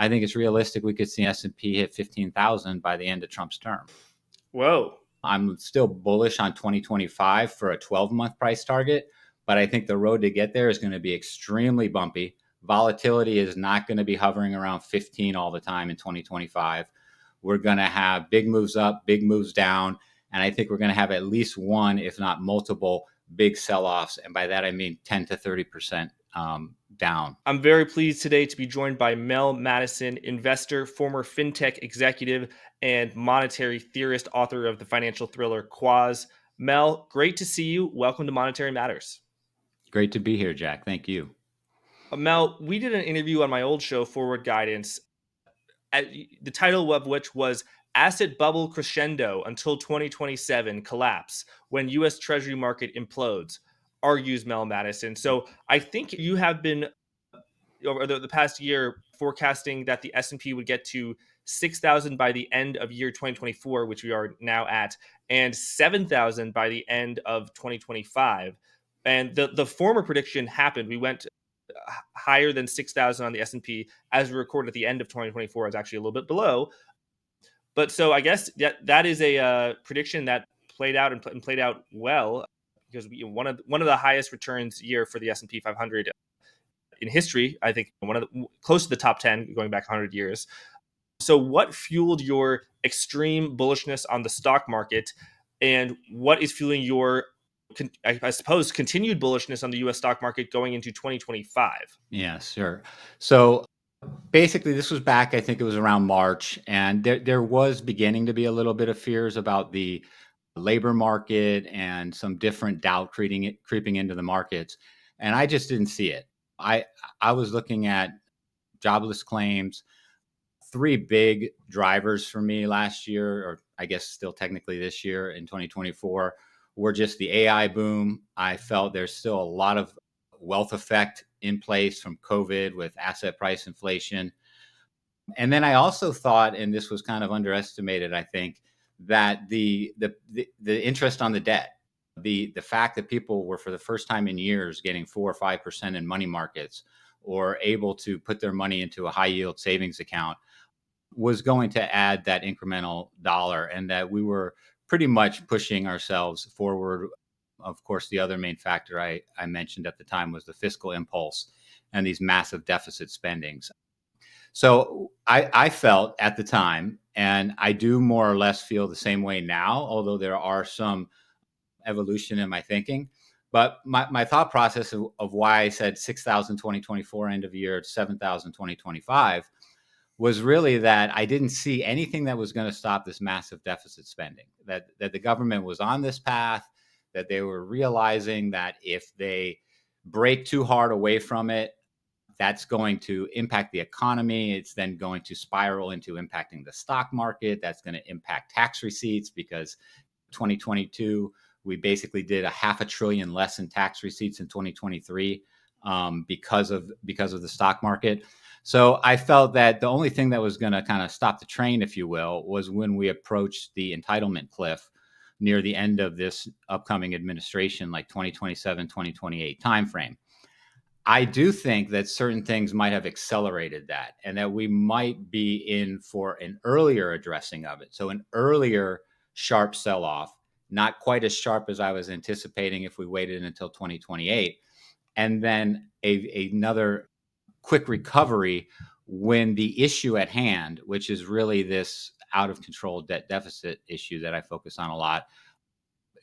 I think it's realistic we could see S&P hit 15,000 by the end of Trump's term. Whoa. I'm still bullish on 2025 for a 12-month price target, but I think the road to get there is going to be extremely bumpy. Volatility is not going to be hovering around 15 all the time in 2025. We're going to have big moves up, big moves down, and I think we're going to have at least one, if not multiple, big sell-offs. And by that, I mean 10 to 30% down. I'm very pleased today to be joined by Mel Mattison, investor, former fintech executive, and monetary theorist, author of the financial thriller Quaz. Mel, great to see you. Welcome to Monetary Matters. Great to be here, Jack. Thank you. Mel, we did an interview on my old show, Forward Guidance, the title of which was Asset Bubble Crescendo Until 2027 Collapse When U.S. Treasury Market Implodes, argues Mel Mattison. So I think you have been, over the past year, forecasting that the S&P would get to 6,000 by the end of year 2024, which we are now at, and 7,000 by the end of 2025. And the former prediction happened. We went higher than 6,000 on the S&P as we recorded at the end of 2024. Is actually a little bit below. But so I guess that is a prediction that played out and played out well, because one of the highest returns year for the S&P 500 in history. I think close to the top 10 going back 100 years. So what fueled your extreme bullishness on the stock market, and what is fueling your, I suppose, continued bullishness on the U.S. stock market going into 2025? Yeah, sure. So basically, this was back, I think it was around March, and there was beginning to be a little bit of fears about the labor market and some different doubt creeping into the markets. And I just didn't see it. I was looking at jobless claims, three big drivers for me last year, or I guess still technically this year in 2024, were just the AI boom. I felt there's still a lot of wealth effect in place from COVID with asset price inflation. And then I also thought, and this was kind of underestimated, I think, that the interest on the debt, the fact that people were for the first time in years getting 4 or 5% in money markets, or able to put their money into a high yield savings account, was going to add that incremental dollar, and that we were pretty much pushing ourselves forward. Of course, the other main factor I mentioned at the time was the fiscal impulse and these massive deficit spendings. So I felt at the time, and I do more or less feel the same way now, although there are some evolution in my thinking. But my thought process of why I said 6,000 2024 end of year, 7,000 2025, was really that I didn't see anything that was going to stop this massive deficit spending, that the government was on this path, that they were realizing that if they break too hard away from it, that's going to impact the economy. It's then going to spiral into impacting the stock market. That's going to impact tax receipts, because 2022, we basically did $500 billion less in tax receipts in 2023 because of the stock market. So I felt that the only thing that was going to kind of stop the train, if you will, was when we approached the entitlement cliff near the end of this upcoming administration, like 2027, 2028 timeframe. I do think that certain things might have accelerated that, and that we might be in for an earlier addressing of it. So an earlier sharp sell-off, not quite as sharp as I was anticipating if we waited until 2028, and then another quick recovery when the issue at hand, which is really this out of control debt deficit issue that I focus on a lot,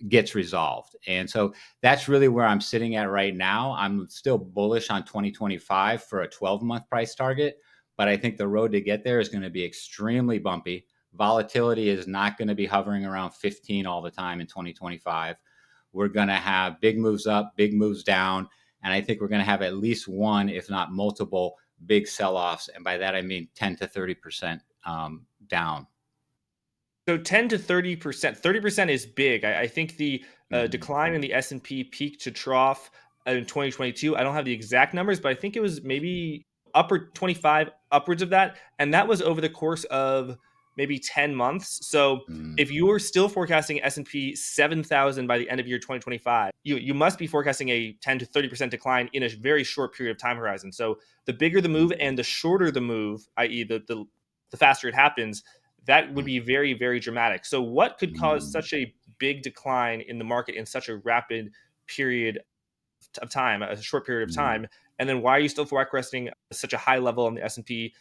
gets resolved. And so that's really where I'm sitting at right now. I'm still bullish on 2025 for a 12-month price target, but I think the road to get there is going to be extremely bumpy. Volatility is not going to be hovering around 15 all the time in 2025. We're going to have big moves up, big moves down, and I think we're going to have at least one, if not multiple, big sell-offs. And by that, I mean 10 to 30% down. So 10 to 30%, 30% is big. I think the decline in the S&P peak to trough in 2022, I don't have the exact numbers, but I think it was maybe upper 25, upwards of that. And that was over the course of maybe 10 months. So Mm, if you are still forecasting S&P 7,000 by the end of year 2025, you must be forecasting a 10 to 30% decline in a very short period of time horizon. So the bigger the move and the shorter the move, i.e. the faster it happens, that would mm, be very, very dramatic. So what could cause mm, such a big decline in the market in such a rapid period of time, a short period of mm, time? And then why are you still forecasting such a high level on the S&P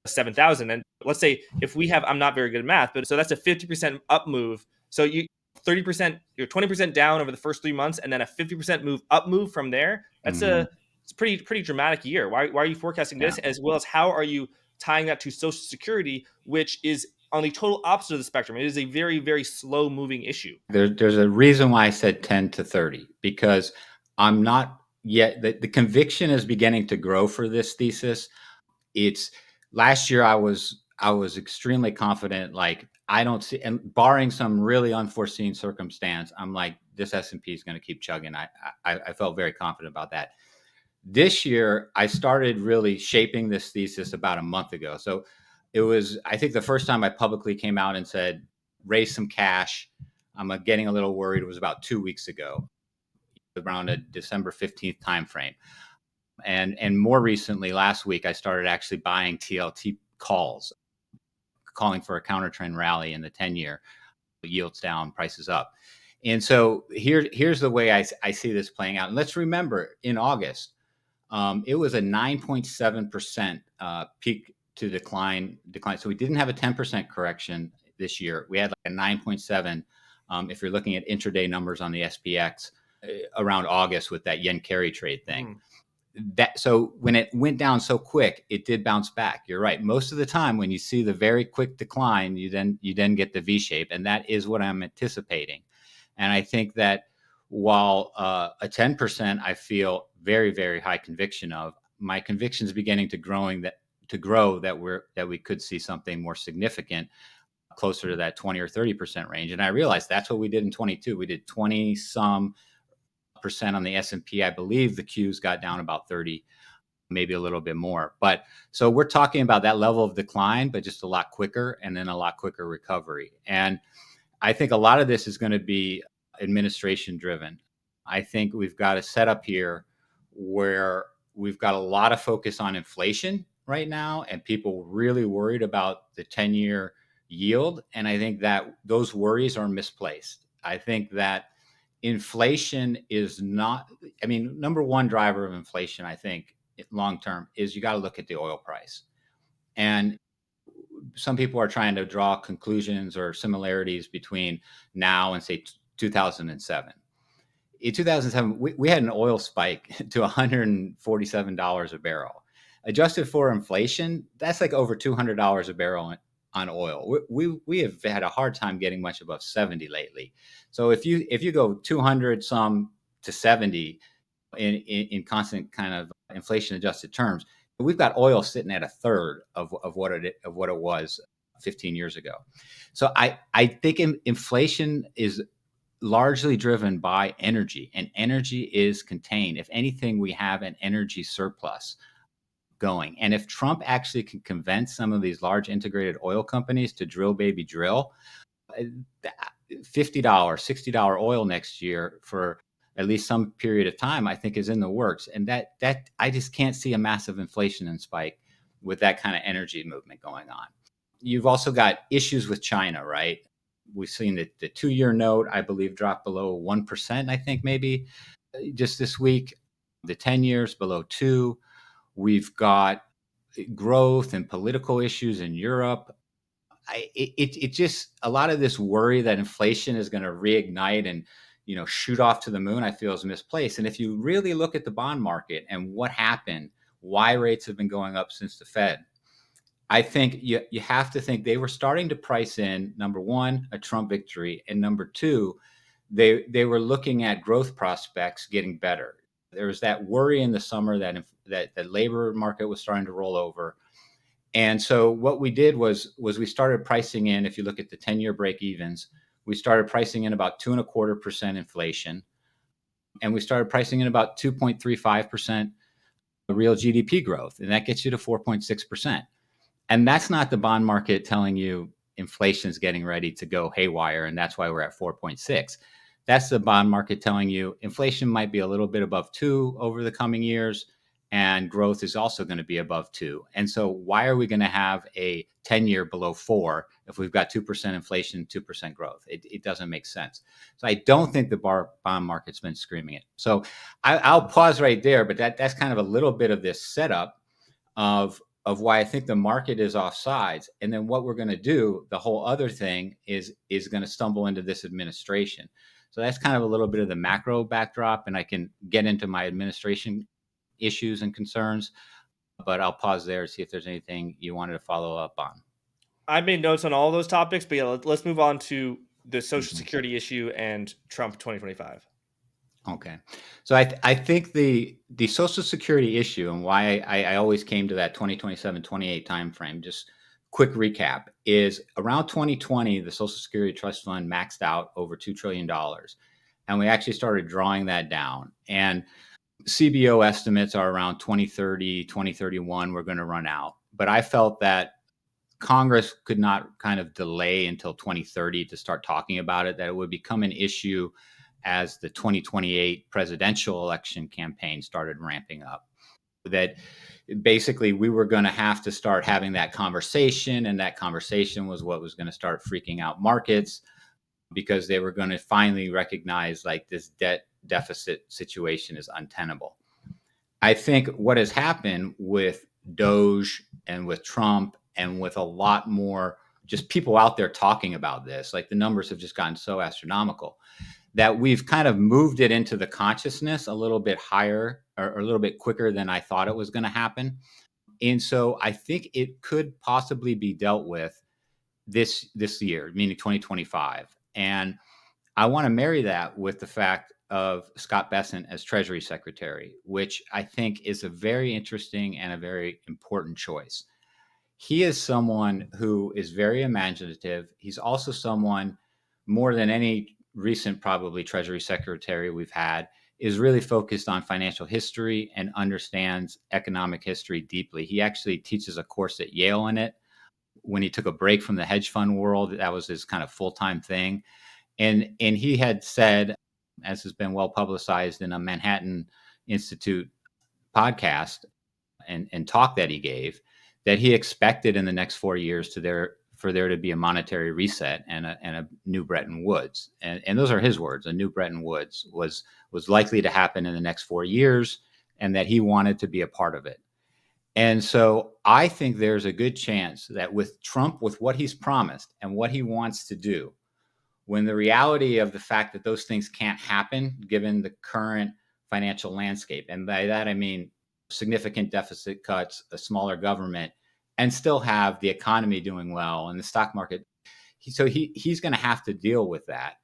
7,000? And let's say if we have, I'm not very good at math, but so that's a 50% up move. So you 30%, you're 20% down over the first 3 months, and then a 50% move from there. mhm. It's pretty dramatic year. Why are you forecasting Yeah. this, as well as how are you tying that to Social Security, which is on the total opposite of the spectrum? It is a very, very slow moving issue. There's a reason why I said 10 to 30, because I'm not yet, the conviction is beginning to grow for this thesis. It's last year I was extremely confident. Like I don't see, and barring some really unforeseen circumstance, I'm like this S&P is going to keep chugging. I felt very confident about that. This year, I started really shaping this thesis about a month ago. So it was, I think, the first time I publicly came out and said, raise some cash. I'm getting a little worried. It was about 2 weeks ago, around a December 15th timeframe. And more recently, last week, I started actually buying TLT calls, calling for a counter trend rally in the 10-year, yields down, prices up. And so here's the way I see this playing out. And let's remember, in August, it was a 9.7% peak to decline. So we didn't have a 10% correction this year. We had like a 9.7. If you're looking at intraday numbers on the SPX around August with that yen carry trade thing. Mhm. That so when it went down so quick, it did bounce back. You're right. Most of the time, when you see the very quick decline, you then get the V shape, and that is what I'm anticipating. And I think that while a 10%, I feel very, very high conviction of, my conviction is beginning to grow that we could see something more significant closer to that 20 or 30% range. And I realized that's what we did in 22. We did 20 some percent on the S&P. I believe the Qs got down about 30, maybe a little bit more. But so we're talking about that level of decline, but just a lot quicker, and then a lot quicker recovery. And I think a lot of this is going to be administration driven. I think we've got a setup here where we've got a lot of focus on inflation right now, and people really worried about the 10-year yield. And I think that those worries are misplaced. I think that inflation is not, I mean, number one driver of inflation, I think, long term, is you got to look at the oil price. And some people are trying to draw conclusions or similarities between now and say 2007. In 2007, we had an oil spike to $147 a barrel. Adjusted for inflation, that's like over $200 a barrel on oil. We have had a hard time getting much above 70 lately. So if you go 200 some to 70 in constant kind of inflation adjusted terms, we've got oil sitting at a third of what it was 15 years ago. So I think inflation is largely driven by energy, and energy is contained. If anything, we have an energy surplus going. And if Trump actually can convince some of these large integrated oil companies to drill, baby, drill, $50, $60 oil next year for at least some period of time, I think is in the works. And that I just can't see a massive inflation and spike with that kind of energy movement going on. You've also got issues with China, right? We've seen the 2-year note, I believe, drop below 1%, I think maybe just this week. The 10 years below 2. We've got growth and political issues in Europe. It just, a lot of this worry that inflation is going to reignite and shoot off to the moon, I feel, is misplaced. And if you really look at the bond market and what happened, why rates have been going up since the Fed, I think you have to think they were starting to price in, number one, a Trump victory, and number two, they were looking at growth prospects getting better. There was that worry in the summer that the labor market was starting to roll over. And so what we did was we started pricing in, if you look at the 10-year break evens, we started pricing in about 2.25% inflation, and we started pricing in about 2.35% real GDP growth, and that gets you to 4.6%. And that's not the bond market telling you inflation's getting ready to go haywire, and that's why we're at 4.6. That's the bond market telling you inflation might be a little bit above 2 over the coming years, and growth is also going to be above 2. And so why are we going to have a 10-year below 4 if we've got 2% inflation, 2% growth? It doesn't make sense. So I don't think the bond market's been screaming it. So I'll pause right there, but that's kind of a little bit of this setup of why I think the market is off sides. And then what we're going to do, the whole other thing is going to stumble into this administration. So that's kind of a little bit of the macro backdrop, and I can get into my administration issues and concerns, but I'll pause there to see if there's anything you wanted to follow up on. I made notes on all those topics, but yeah, let's move on to the Social Mhm. Security issue and Trump 2025. Okay. So I think the Social Security issue and why I always came to that 2027-28 timeframe, just quick recap, is around 2020, the Social Security Trust Fund maxed out over $2 trillion. And we actually started drawing that down. And CBO estimates are around 2030, 2031, we're going to run out. But I felt that Congress could not kind of delay until 2030 to start talking about it, that it would become an issue as the 2028 presidential election campaign started ramping up. That basically we were going to have to start having that conversation, and that conversation was what was going to start freaking out markets, because they were going to finally recognize like this debt deficit situation is untenable. I think what has happened with Doge and with Trump and with a lot more just people out there talking about this, like the numbers have just gotten so astronomical that we've kind of moved it into the consciousness a little bit higher, or a little bit quicker than I thought it was going to happen. And so I think it could possibly be dealt with this year, meaning 2025. And I want to marry that with the fact of Scott Bessent as Treasury Secretary, which I think is a very interesting and a very important choice. He is someone who is very imaginative. He's also someone, more than any recent probably Treasury Secretary we've had, is really focused on financial history and understands economic history deeply. He actually teaches a course at Yale in it. When he took a break from the hedge fund world, that was his kind of full-time thing. And he had said, as has been well publicized in a Manhattan Institute podcast and talk that he gave, that he expected in the next 4 years for there to be a monetary reset and a new Bretton Woods. And those are his words. A new Bretton Woods was likely to happen in the next 4 years, and that he wanted to be a part of it. And so I think there's a good chance that with Trump, with what he's promised and what he wants to do, when the reality of the fact that those things can't happen given the current financial landscape, and by that I mean significant deficit cuts, a smaller government, and still have the economy doing well and the stock market. He's going to have to deal with that.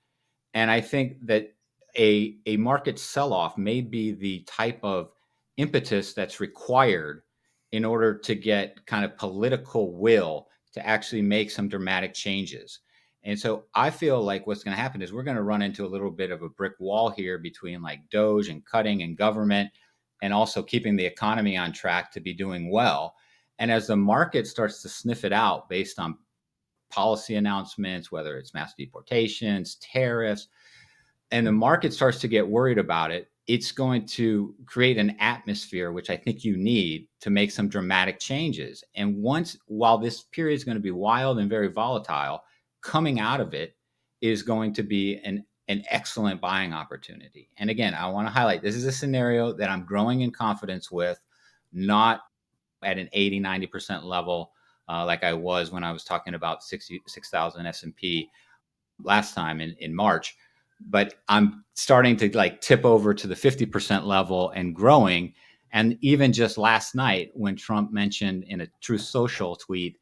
And I think that a market sell-off may be the type of impetus that's required in order to get kind of political will to actually make some dramatic changes. And so I feel like what's going to happen is we're going to run into a little bit of a brick wall here between like Doge and cutting and government, and also keeping the economy on track to be doing well. And as the market starts to sniff it out based on policy announcements, whether it's mass deportations, tariffs, and the market starts to get worried about it, it's going to create an atmosphere, which I think you need to make some dramatic changes. And while this period is going to be wild and very volatile, coming out of it is going to be an excellent buying opportunity. And again, I want to highlight this is a scenario that I'm growing in confidence with, not at an 80-90% level like I was when I was talking about 66,000 S&P last time in March. But I'm starting to like tip over to the 50% level and growing. And even just last night, when Trump mentioned in a Truth Social tweet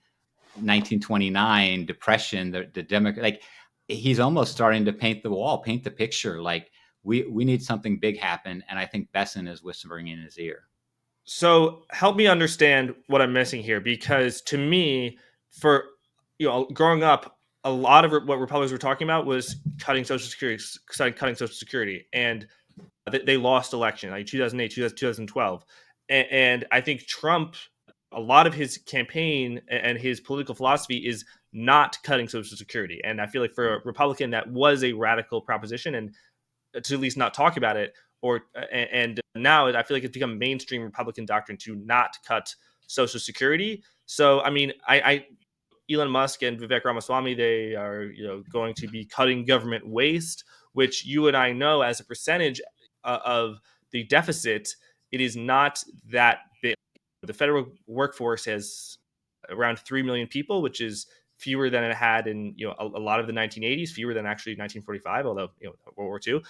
1929 depression, the Democrat, like he's almost starting to paint the wall, paint the picture. Like we need something big happen, and I think Bessent is whispering in his ear. So help me understand what I'm missing here, because to me, for growing up, a lot of what Republicans were talking about was cutting Social Security, cutting Social Security, and they lost election like 2008, 2012, and I think Trump a lot of his campaign and his political philosophy is not cutting Social Security. And I feel like for a Republican, that was a radical proposition, and to at least not talk about it, or and now I feel like it's become mainstream Republican doctrine to not cut Social Security. So I mean, I Elon Musk and Vivek Ramaswamy, they are going to be cutting government waste, which you and I know as a percentage of the deficit, it is not that big. The federal workforce has around 3 million people, which is fewer than it had in a lot of the 1980s, fewer than actually 1945, although World War II.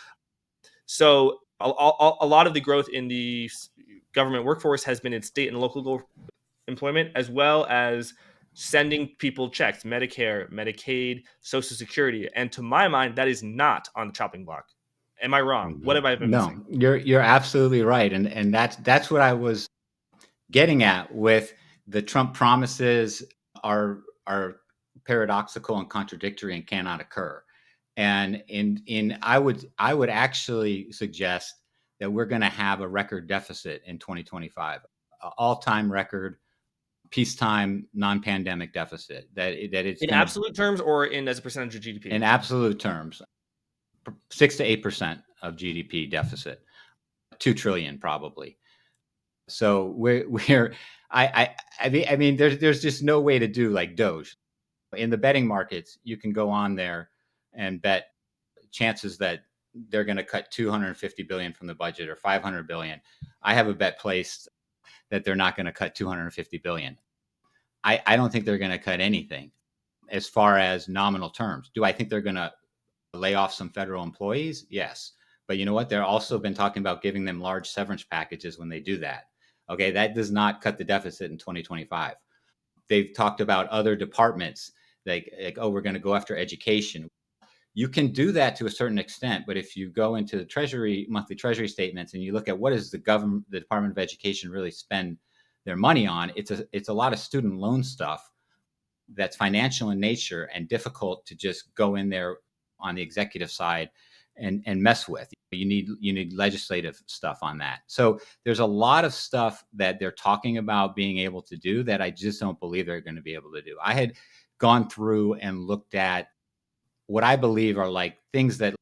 So a lot of the growth in the government workforce has been in state and local employment, as well as sending people checks, Medicare, Medicaid, Social Security. And to my mind, that is not on the chopping block. Am I wrong? What have I been missing? No, you're absolutely right, and that's what I was getting at with the Trump promises are paradoxical and contradictory and cannot occur. And I would actually suggest that we're going to have a record deficit in 2025, all-time record peacetime non-pandemic deficit. That it's In going to, absolute terms or in as a percentage of GDP? in absolute terms, 6 to 8% of GDP deficit, 2 trillion probably. So we're I mean there's just no way to do like Doge. In the betting markets, you can go on there and bet chances that they're going to cut 250 billion from the budget or 500 billion. I have a bet placed that they're not going to cut 250 billion. I don't think they're going to cut anything as far as nominal terms. Do I think they're going to lay off some federal employees? Yes. But you know what? They're also been talking about giving them large severance packages when they do that. Okay, that does not cut the deficit in 2025. They've talked about other departments like oh, we're going to go after education. You can do that to a certain extent, but if you go into the Treasury monthly Treasury statements and you look at what does the Department of Education really spend their money on, it's a lot of student loan stuff that's financial in nature and difficult to just go in there on the executive side and mess with. You need legislative stuff on that. So there's a lot of stuff that they're talking about being able to do that I just don't believe they're going to be able to do. I had gone through and looked at what I believe are like things that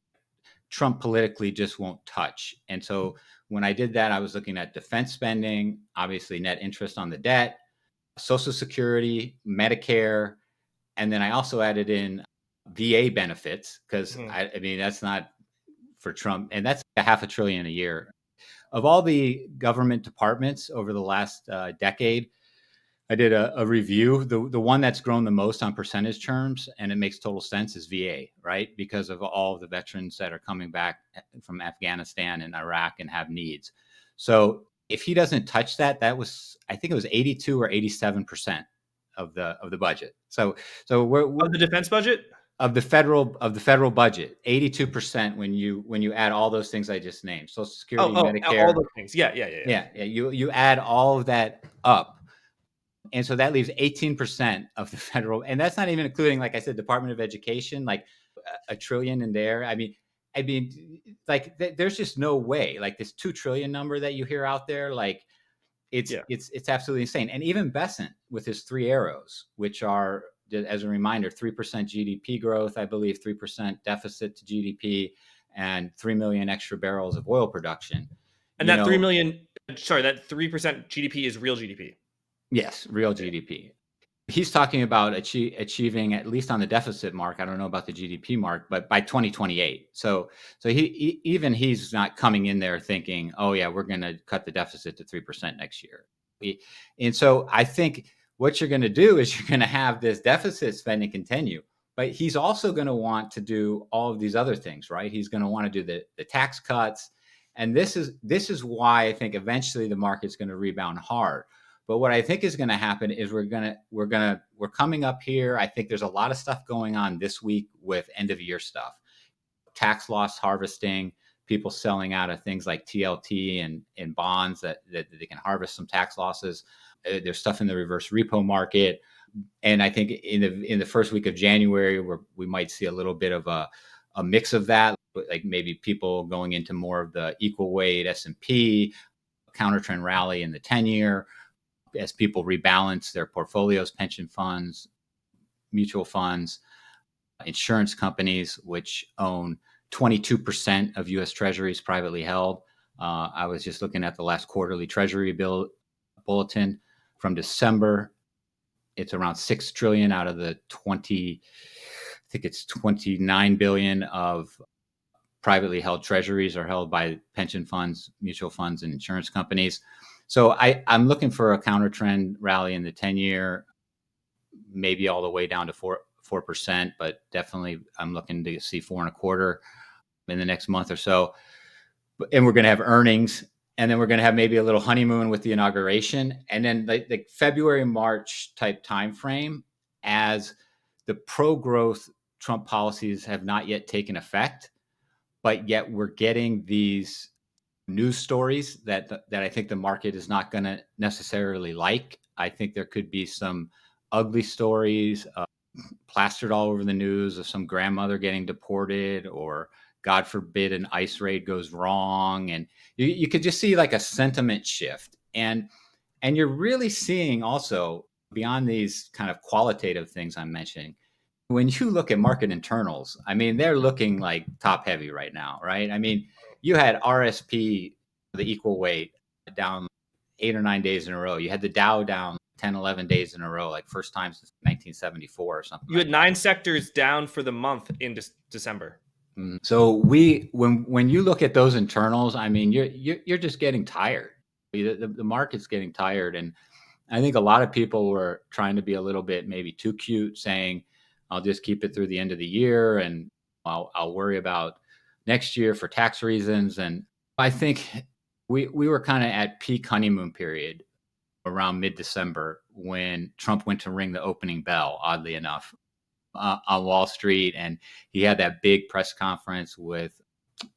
Trump politically just won't touch. And so when I did that, I was looking at defense spending, obviously net interest on the debt, Social Security, Medicare, and then I also added in VA benefits because I mean that's not for Trump, and that's $500 billion a year. Of all the government departments over the last decade, I did a review. The one that's grown the most on percentage terms, and it makes total sense, is VA, right? Because of all of the veterans that are coming back from Afghanistan and Iraq and have needs. So if he doesn't touch that, I think it was 82 or 87% of the budget. So we're Of the defense budget? of the federal budget, 82% when you add all those things I just named, Social Security, All Medicare. those things. Yeah. Yeah, you add all of that up. And so that leaves 18% of the federal, and that's not even including, like I said, Department of Education, like a trillion in there. I mean, like there's just no way, like this 2 trillion number that you hear out there, like Yeah. it's absolutely insane. And even Bessent with his three arrows, which are, as a reminder, 3% GDP growth, I believe 3% deficit to GDP, and 3 million extra barrels of oil production. And that 3 million, sorry, that 3% GDP is real GDP. Yes, real GDP. He's talking about achieving, at least on the deficit mark, I don't know about the GDP mark, but by 2028. So even he's not coming in there thinking, oh yeah, we're going to cut the deficit to 3% next year. And so I think what you're going to do is you're going to have this deficit spending continue, but he's also going to want to do all of these other things, right? He's going to want to do the tax cuts. And this is why I think eventually the market's going to rebound hard. But what I think is going to happen is we're coming up here. I think there's a lot of stuff going on this week with end of year stuff, tax loss harvesting, people selling out of things like TLT and bonds that they can harvest some tax losses. There's stuff in the reverse repo market, and I think in the first week of January, where we might see a little bit of a mix of that, like maybe people going into more of the equal weight S&P, counter trend rally in the 10-year. as people rebalance their portfolios, pension funds, mutual funds, insurance companies, which own 22% of U.S. Treasuries privately held. I was just looking at the last quarterly Treasury bill bulletin from December. It's around 6 trillion out of the 20, I think it's 29 billion of privately held treasuries are held by pension funds, mutual funds, and insurance companies. So I'm looking for a counter trend rally in the 10-year, maybe all the way down to 4%, but definitely I'm looking to see 4.25 in the next month or so. And we're going to have earnings, and then we're going to have maybe a little honeymoon with the inauguration, and then the February, March type time frame, as the pro-growth Trump policies have not yet taken effect, but yet we're getting these news stories that I think the market is not going to necessarily like. I think there could be some ugly stories plastered all over the news of some grandmother getting deported, or God forbid an ICE raid goes wrong, and you could just see like a sentiment shift, and you're really seeing also beyond these kind of qualitative things I'm mentioning. When you look at market internals, I mean, they're looking like top heavy right now, right? I mean, you had RSP, the equal weight, down 8 or 9 days in a row. You had the Dow down 10, 11 days in a row, like first time since 1974 or something You like had 9 sectors down for the month in December. that. So when you look at those internals, I mean, you're just getting tired. The market's getting tired, and I think a lot of people were trying to be a little bit maybe too cute, saying, I'll just keep it through the end of the year, and I'll worry about next year for tax reasons. And I think we were kind of at peak honeymoon period around mid-December when Trump went to ring the opening bell, oddly enough, on Wall Street. And he had that big press conference with,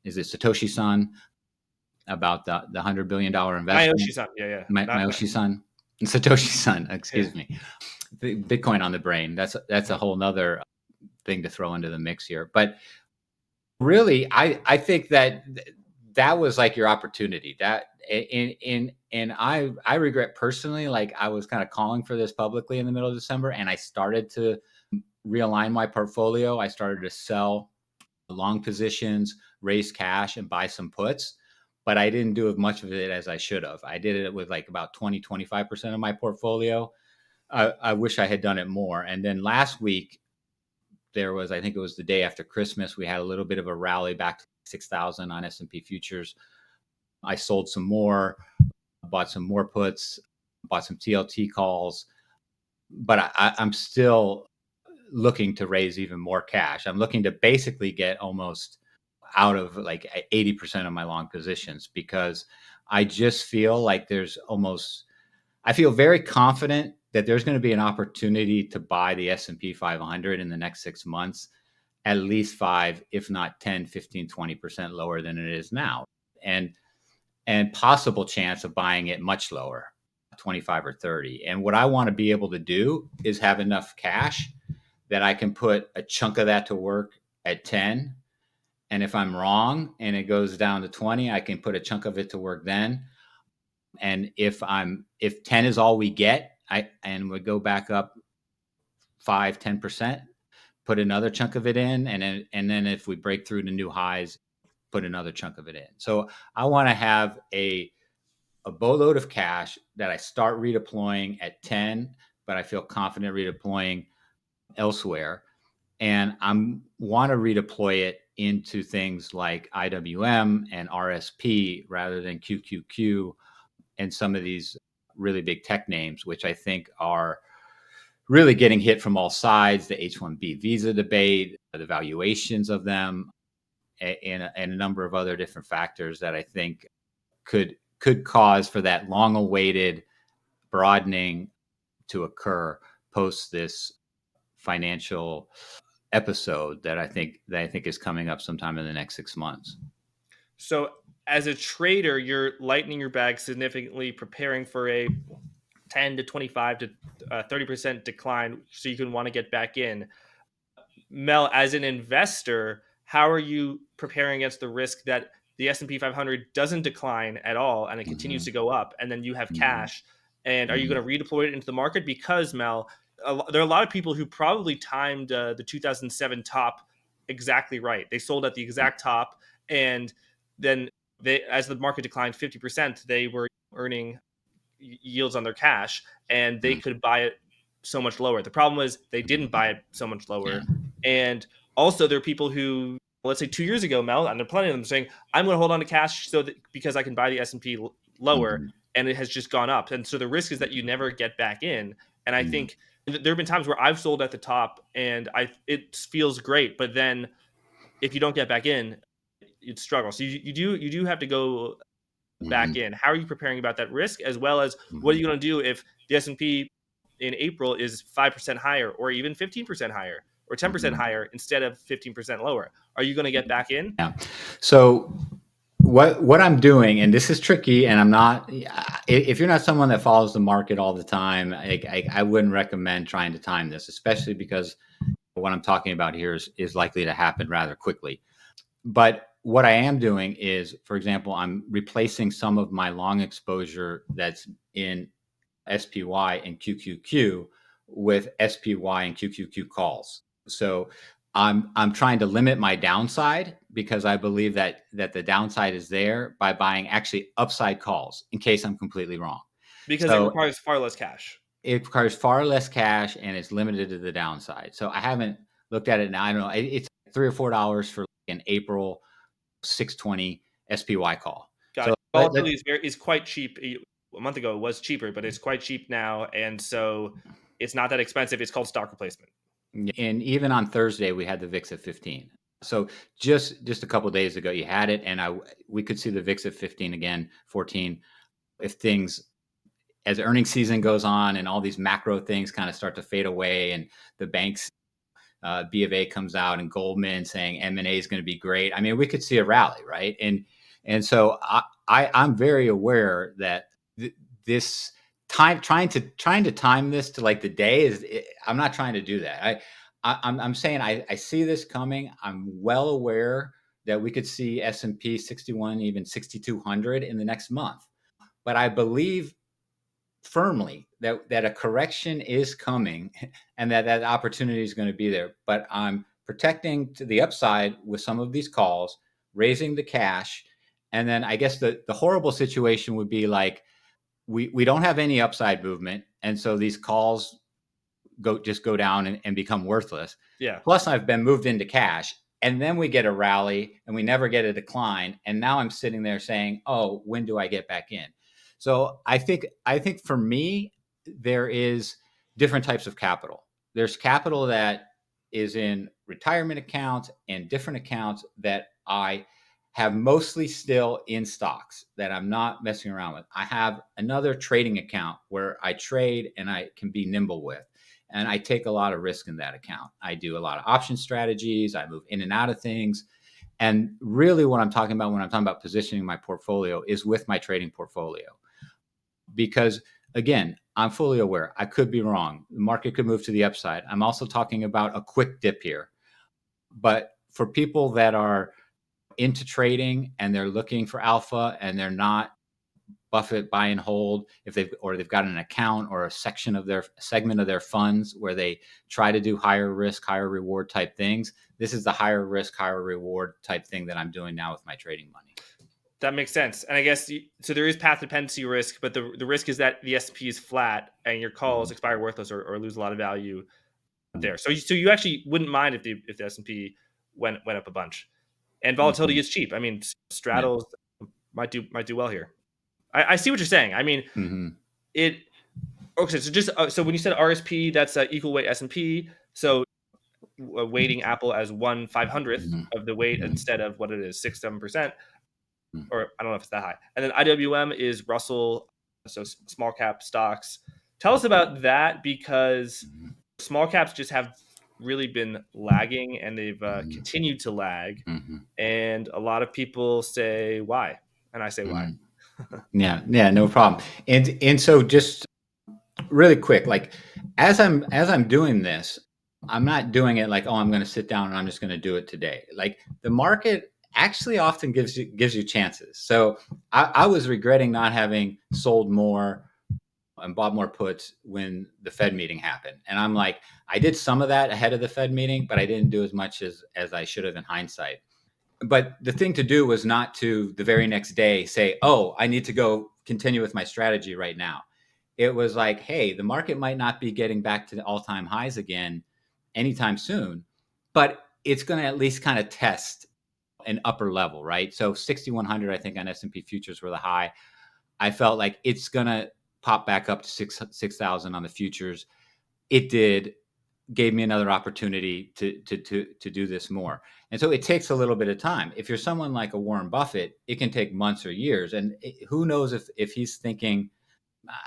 is it Satoshi Son, about the $100 billion investment? Mayoshi-san. Yeah. Mayoshi Son. Satoshi Son, Yeah. excuse me. Bitcoin on the brain. That's a whole nother thing to throw into the mix here. But really, I think that was like your opportunity. That and I regret personally, like I was kind of calling for this publicly in the middle of December, and I started to realign my portfolio. I started to sell long positions, raise cash, and buy some puts. But I didn't do as much of it as I should have. I did it with like about 20-25% of my portfolio. I wish I had done it more. And then last week, there was, I think it was the day after Christmas, we had a little bit of a rally back to 6,000 on S&P futures. I sold some more, bought some more puts, bought some TLT calls, but I'm still looking to raise even more cash. I'm looking to basically get almost out of like 80% of my long positions, because I just feel like I feel very confident that there's going to be an opportunity to buy the S&P 500 in the next 6 months, at least 5, if not 10, 15, 20% lower than it is now. And possible chance of buying it much lower, 25 or 30. And what I want to be able to do is have enough cash that I can put a chunk of that to work at 10. And if I'm wrong and it goes down to 20, I can put a chunk of it to work then. And if 10 is all we get, and we go back up 5-10%, put another chunk of it in, and then if we break through to new highs, put another chunk of it in. So I want to have a boatload of cash that I start redeploying at 10, but I feel confident redeploying elsewhere. And I want to redeploy it into things like IWM and RSP rather than QQQ and some of these really big tech names, which I think are really getting hit from all sides. The H-1B visa debate, the valuations of them, and a number of other different factors that I think could cause for that long-awaited broadening to occur post this financial episode that I think is coming up sometime in the next 6 months. So as a trader, you're lightening your bag significantly, preparing for a 10 to 25 to 30% decline, so you can want to get back in. Mel, as an investor, how are you preparing against the risk that the S&P 500 doesn't decline at all and it continues to go up, and then you have cash And are you going to redeploy it into the market? Because, Mel, there are a lot of people who probably timed the 2007 top exactly right. They sold at the exact top, and then as the market declined 50%, they were earning yields on their cash, and they could buy it so much lower. The problem was they didn't buy it so much Yeah. lower. And also, there are people who, let's say 2 years ago, Mel, and there are plenty of them saying, I'm going to hold on to cash because I can buy the S&P lower, Mm-hmm. and it has just gone up. And so the risk is that you never get back in. And I Mm-hmm. think there have been times where I've sold at the top, and it feels great, but then if you don't get back in, you'd struggle. So you do have to go back in. How are you preparing about that risk, as well as what are Mm-hmm. you going to do if the S&P in April is 5% higher, or even 15% higher, or 10% Mm-hmm. higher instead of 15% lower? Are you going to get back in? Yeah. So what I'm doing, and this is tricky, and I'm not. If you're not someone that follows the market all the time, I wouldn't recommend trying to time this, especially because what I'm talking about here is likely to happen rather quickly. But what I am doing is, for example, I'm replacing some of my long exposure that's in SPY and QQQ with SPY and QQQ calls. So I'm trying to limit my downside because I believe that the downside is there by buying actually upside calls in case I'm completely wrong. Because it So requires far less cash. it requires far less cash and it's limited to the downside. So I haven't looked at it now. I don't know. It's $3 or $4 for an April 620 SPY call. Got So it. Volatility is quite cheap. A month ago it was cheaper, but it's quite cheap now, and so it's not that expensive. It's called stock replacement. and even on Thursday we had the VIX at 15. So just a couple of days ago you had it, and we could see the VIX at 15 again, 14. If things as earnings season goes on and all these macro things kind of start to fade away, and the banks, B of A comes out and Goldman saying M&A is going to be great. I mean, we could see a rally, right? And so I'm very aware that this trying to time this to like the day I'm not trying to do that. I'm saying I see this coming. I'm well aware that we could see S&P 61, even 6,200 in the next month. But I believe firmly that a correction is coming and that opportunity is going to be there. But I'm protecting to the upside with some of these calls, raising the cash. And then I guess the horrible situation would be like we don't have any upside movement. And so these calls go down and become worthless. Yeah. Plus, I've been moved into cash, and then we get a rally, and we never get a decline. And now I'm sitting there saying, "Oh, when do I get back in?" So I think for me, there is different types of capital. There's capital that is in retirement accounts and different accounts that I have mostly still in stocks that I'm not messing around with. I have another trading account where I trade and I can be nimble with. And I take a lot of risk in that account. I do a lot of option strategies. I move in and out of things. And really, what I'm talking about when I'm talking about positioning my portfolio is with my trading portfolio. Because again, I'm fully aware I could be wrong. The market could move to the upside. I'm also talking about a quick dip here. But for people that are into trading and they're looking for alpha and they're not Buffett buy and hold, if they've got an account or a segment of their funds where they try to do higher risk, higher reward type things. This is the higher risk, higher reward type thing that I'm doing now with my trading money. That makes sense. And I guess so there is path dependency risk, but the risk is that the S&P is flat and your calls expire worthless, or lose a lot of value there. So you actually wouldn't mind if the S&P went up a bunch. And volatility Mm-hmm. is cheap. I mean, Yeah. straddles might do well here. I see what you're saying. I mean, Mm-hmm. it okay. So just so when you said RSP, that's equal weight S&P. So weighting Apple as 1/500th Mm-hmm. of the weight instead of what it is, 6-7%, or I don't know if it's that high. And then IWM is Russell, so small cap stocks. Tell us about that, because small caps just have really been lagging, and they've continued to lag. Mm-hmm. And a lot of people say why, and I say why. Mm-hmm. Yeah, no problem. And so just really quick, like as I'm doing this, I'm not doing it like, oh, I'm going to sit down and I'm just going to do it today. Like the market actually often gives you chances. So I was regretting not having sold more and bought more puts when the Fed meeting happened. And I'm like, I did some of that ahead of the Fed meeting, but I didn't do as much as I should have in hindsight. But the thing to do was not to the very next day say, oh, I need to go continue with my strategy right now. It was like, hey, the market might not be getting back to the all-time highs again anytime soon, but it's going to at least kind of test an upper level, right? So 6,100, I think, on S&P futures were the high. I felt like it's going to pop back up to 6,000 on the futures. It did. Gave me another opportunity to do this more. And so it takes a little bit of time. If you're someone like a Warren Buffett, it can take months or years. And who knows if he's thinking,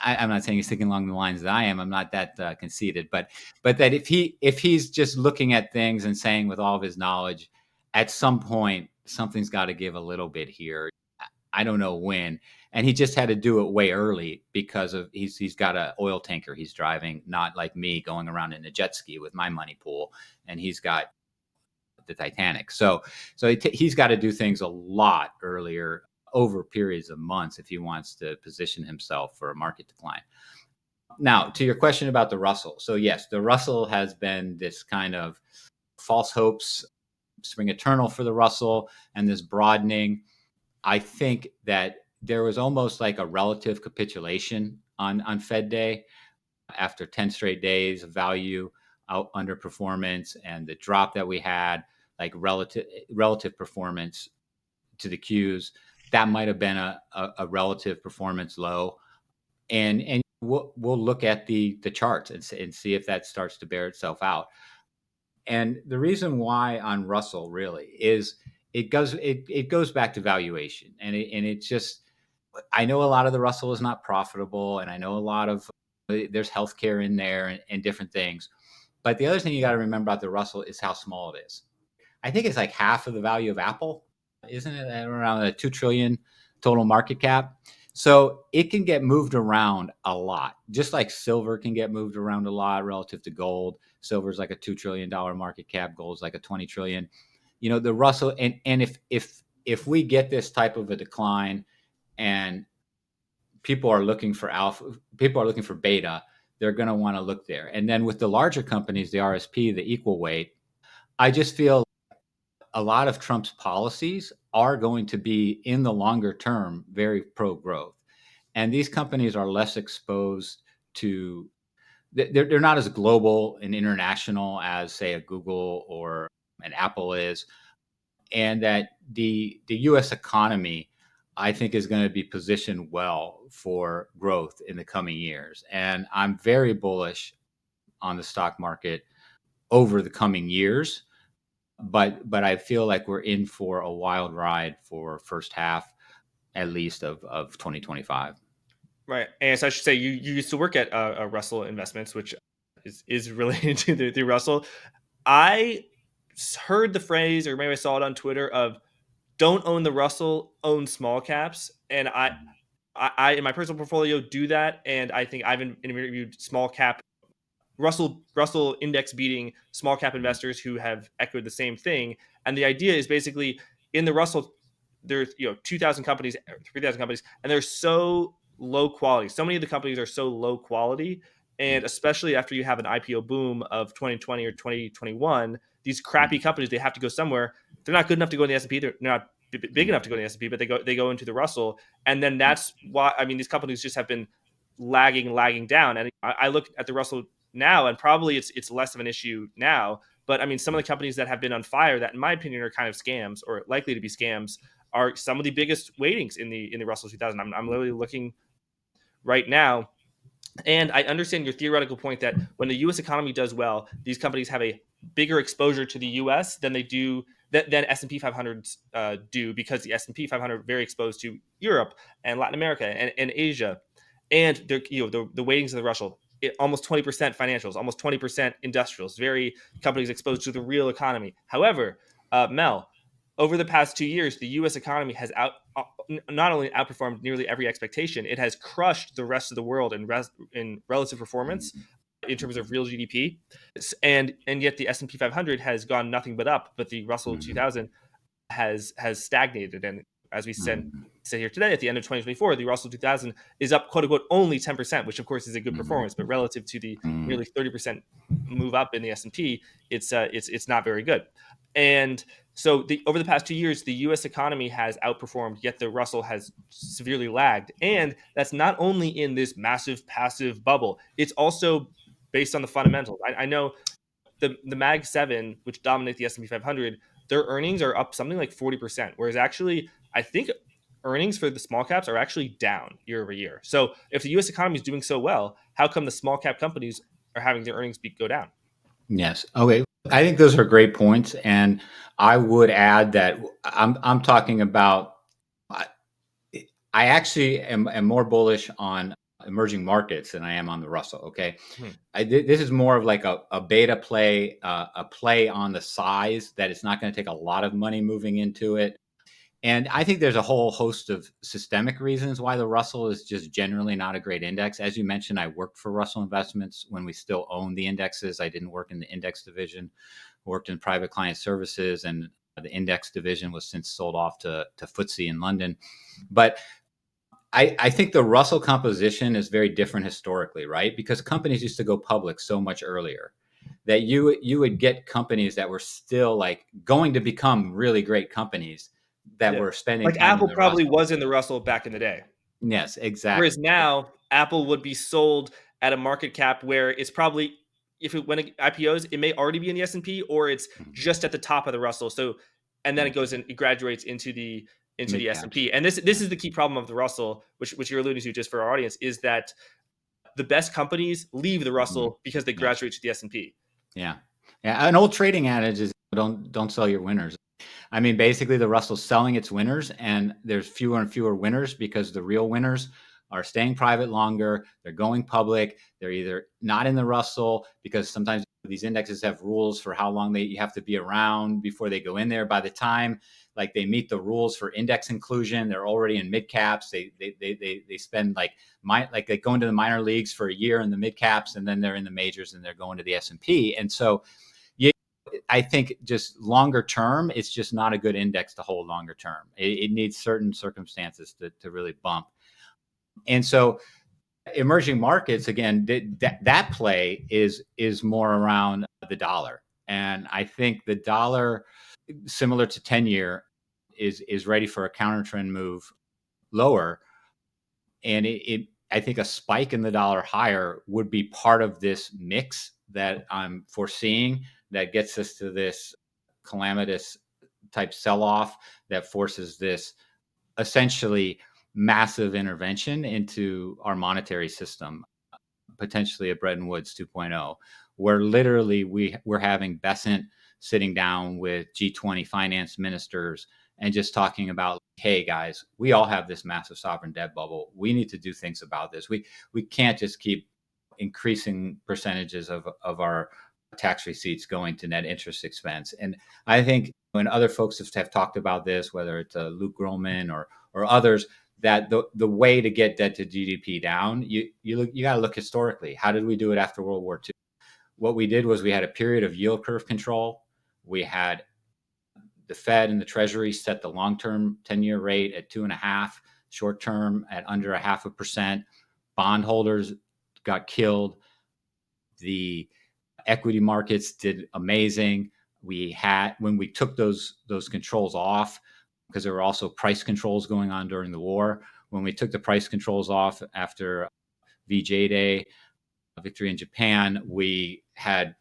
I'm not saying he's thinking along the lines that I am. I'm not that conceited, but that if he's just looking at things and saying with all of his knowledge, at some point something's got to give a little bit here. I don't know when, and he just had to do it way early because of he's got an oil tanker he's driving, not like me going around in a jet ski with my money pool, and he's got the Titanic. So he's got to do things a lot earlier over periods of months if he wants to position himself for a market decline. Now, to your question about the Russell. So yes, the Russell has been this kind of false hopes, spring eternal for the Russell, and this broadening. I think that there was almost like a relative capitulation on Fed Day after 10 straight days of value out underperformance, and the drop that we had, like relative performance to the Qs. That might have been a relative performance low. And we'll look at the charts and see if that starts to bear itself out. And the reason why on Russell really is it goes back to valuation, and it's just, I know a lot of the Russell is not profitable, and I know a lot of there's healthcare in there and different things. But the other thing you got to remember about the Russell is how small it is. I think it's like half of the value of Apple, isn't it? Around a 2 trillion total market cap. So it can get moved around a lot, just like silver can get moved around a lot relative to gold. Silver is like a $2 trillion market cap. Gold is like a 20 trillion. You know, the Russell, and if we get this type of a decline and people are looking for alpha, people are looking for beta, they're going to want to look there. And then with the larger companies, the RSP, the equal weight, I just feel a lot of Trump's policies are going to be in the longer term very pro growth. And these companies are less exposed to, they're not as global and international as, say, a Google or an Apple is. And that the US economy, I think, is going to be positioned well for growth in the coming years. And I'm very bullish on the stock market over the coming years. But I feel like we're in for a wild ride for first half, at least of 2025. Right. And so I should say you used to work at Russell Investments, which is related to the Russell. I heard the phrase, or maybe I saw it on Twitter, of don't own the Russell, own small caps. And I in my personal portfolio do that. And I think I've interviewed small cap Russell index beating small cap investors who have echoed the same thing. And the idea is basically in the Russell, there's 2,000 companies, 3,000 companies, and they're so low quality. So many of the companies are so low quality, and especially after you have an IPO boom of 2020 or 2021, these crappy companies, they have to go somewhere. They're not good enough to go in the S&P. They're not big enough to go in the S&P, but they go into the Russell, and then that's why, I mean, these companies just have been lagging down. And I look at the Russell now, and probably it's less of an issue now. But I mean, some of the companies that have been on fire, that in my opinion are kind of scams or likely to be scams, are some of the biggest weightings in the Russell 2000. I'm literally looking right now, and I understand your theoretical point that when the U.S. economy does well, these companies have a bigger exposure to the U.S. than they do than S&P 500s do, because the S&P 500 are very exposed to Europe and Latin America and Asia, and they're, the weightings of the Russell, almost 20% financials, almost 20% industrials, very companies exposed to the real economy. However, Mel, over the past 2 years, the U.S. economy has not only outperformed nearly every expectation, it has crushed the rest of the world in relative performance in terms of real GDP, and yet the S&P 500 has gone nothing but up, but the Russell 2000 has stagnated. And as we Mhm. sit here today at the end of 2024, the Russell 2000 is up, quote unquote, only 10%, which of course is a good Mhm. performance, but relative to the Mhm. nearly 30% move up in the S&P, it's not very good. And so over the past 2 years, the U.S. economy has outperformed, yet the Russell has severely lagged. And that's not only in this massive passive bubble; it's also based on the fundamentals. I know the Mag 7, which dominate the S&P 500, their earnings are up something like 40%, whereas actually I think earnings for the small caps are actually down year over year. So if the U.S. economy is doing so well, how come the small cap companies are having their earnings go down? Yes. Okay. I think those are great points, and I would add that I'm talking about. I I actually am more bullish on emerging markets than I am on the Russell. Okay, Hmm. this is more of like a beta play, a play on the size that it's not going to take a lot of money moving into it. And I think there's a whole host of systemic reasons why the Russell is just generally not a great index. As you mentioned, I worked for Russell Investments when we still owned the indexes. I didn't work in the index division, worked in private client services, and the index division was since sold off to FTSE in London. But I think the Russell composition is very different historically, right? Because companies used to go public so much earlier that you would get companies that were still like going to become really great companies that Yeah. were spending Like time in Apple the probably Russell. was in the Russell back in the day. Yes, exactly. Whereas now, Apple would be sold at a market cap where it's probably, when it IPOs, it may already be in the S&P or it's Mhm. just at the top of the Russell. So, and then Yeah. it goes and it graduates into Mid the caps. S&P. And this Yeah. is the key problem of the Russell, which you're alluding to just for our audience, is that the best companies leave the Mhm. Russell because they Yes. graduate to the S&P. Yeah. Yeah. An old trading adage is don't sell your winners. I mean, basically, the Russell's selling its winners, and there's fewer and fewer winners because the real winners are staying private longer. They're going public. They're either not in the Russell because sometimes these indexes have rules for how long you have to be around before they go in there. By the time like they meet the rules for index inclusion, they're already in mid caps. They spend like they go into the minor leagues for a year in the mid caps, and then they're in the majors and they're going to the S&P. And so yeah, I think just longer term, it's just not a good index to hold longer term. It needs certain circumstances to really bump. And so emerging markets, again, that play is more around the dollar. And I think the dollar, similar to 10-year, is ready for a counter trend move lower. And I think a spike in the dollar higher would be part of this mix that I'm foreseeing that gets us to this calamitous type sell off that forces this essentially massive intervention into our monetary system, potentially a Bretton Woods 2.0, where literally we're having Bessent sitting down with G20 finance ministers and just talking about, hey guys, we all have this massive sovereign debt bubble. We need to do things about this. We can't just keep increasing percentages of our tax receipts going to net interest expense. And I think when other folks have talked about this, whether it's Luke Groman or others, that the way to get debt to GDP down, you got to look historically. How did we do it after World War II? What we did was we had a period of yield curve control. We had the Fed and the Treasury set the long-term 10-year rate at 2.5, short-term at under 0.5%. Bondholders got killed. The equity markets did amazing. We had when we took those controls off, because there were also price controls going on during the war. When we took the price controls off after VJ Day, victory in Japan, we had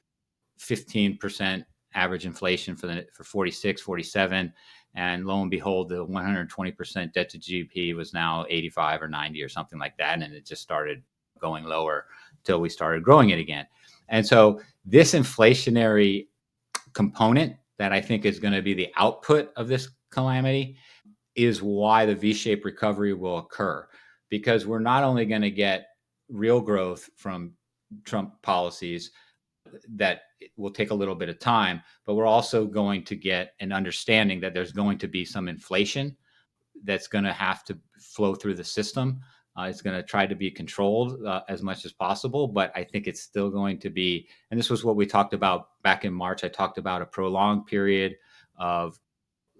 15% average inflation for 46, 47. And lo and behold, the 120% debt to GDP was now 85 or 90 or something like that. And it just started going lower until we started growing it again. And so this inflationary component that I think is going to be the output of this calamity is why the V-shaped recovery will occur, because we're not only going to get real growth from Trump policies that will take a little bit of time, but we're also going to get an understanding that there's going to be some inflation that's going to have to flow through the system. It's going to try to be controlled as much as possible, but I think it's still going to be, and this was what we talked about back in March. I talked about a prolonged period of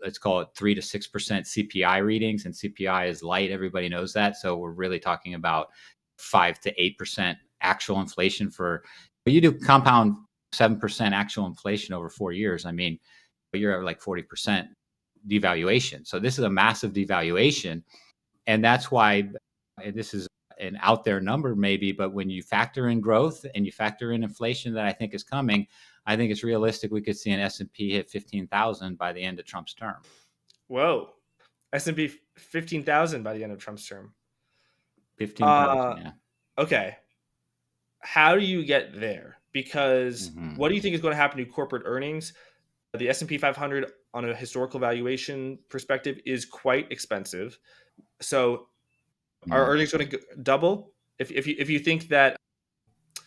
let's call it 3 to 6% CPI readings, and CPI is light. Everybody knows that. So we're really talking about 5 to 8% actual inflation you do compound 7% actual inflation over 4 years. I mean, you're at like 40% devaluation. So this is a massive devaluation. And that's why this is an out there number maybe, but when you factor in growth and you factor in inflation that I think is coming, I think it's realistic we could see an S&P hit 15,000 by the end of Trump's term. Whoa. S&P 15,000 by the end of Trump's term. 15,000, yeah. Okay. How do you get there? Because what do you think is going to happen to corporate earnings? The S&P 500 on a historical valuation perspective is quite expensive. So are earnings going to double? If you think that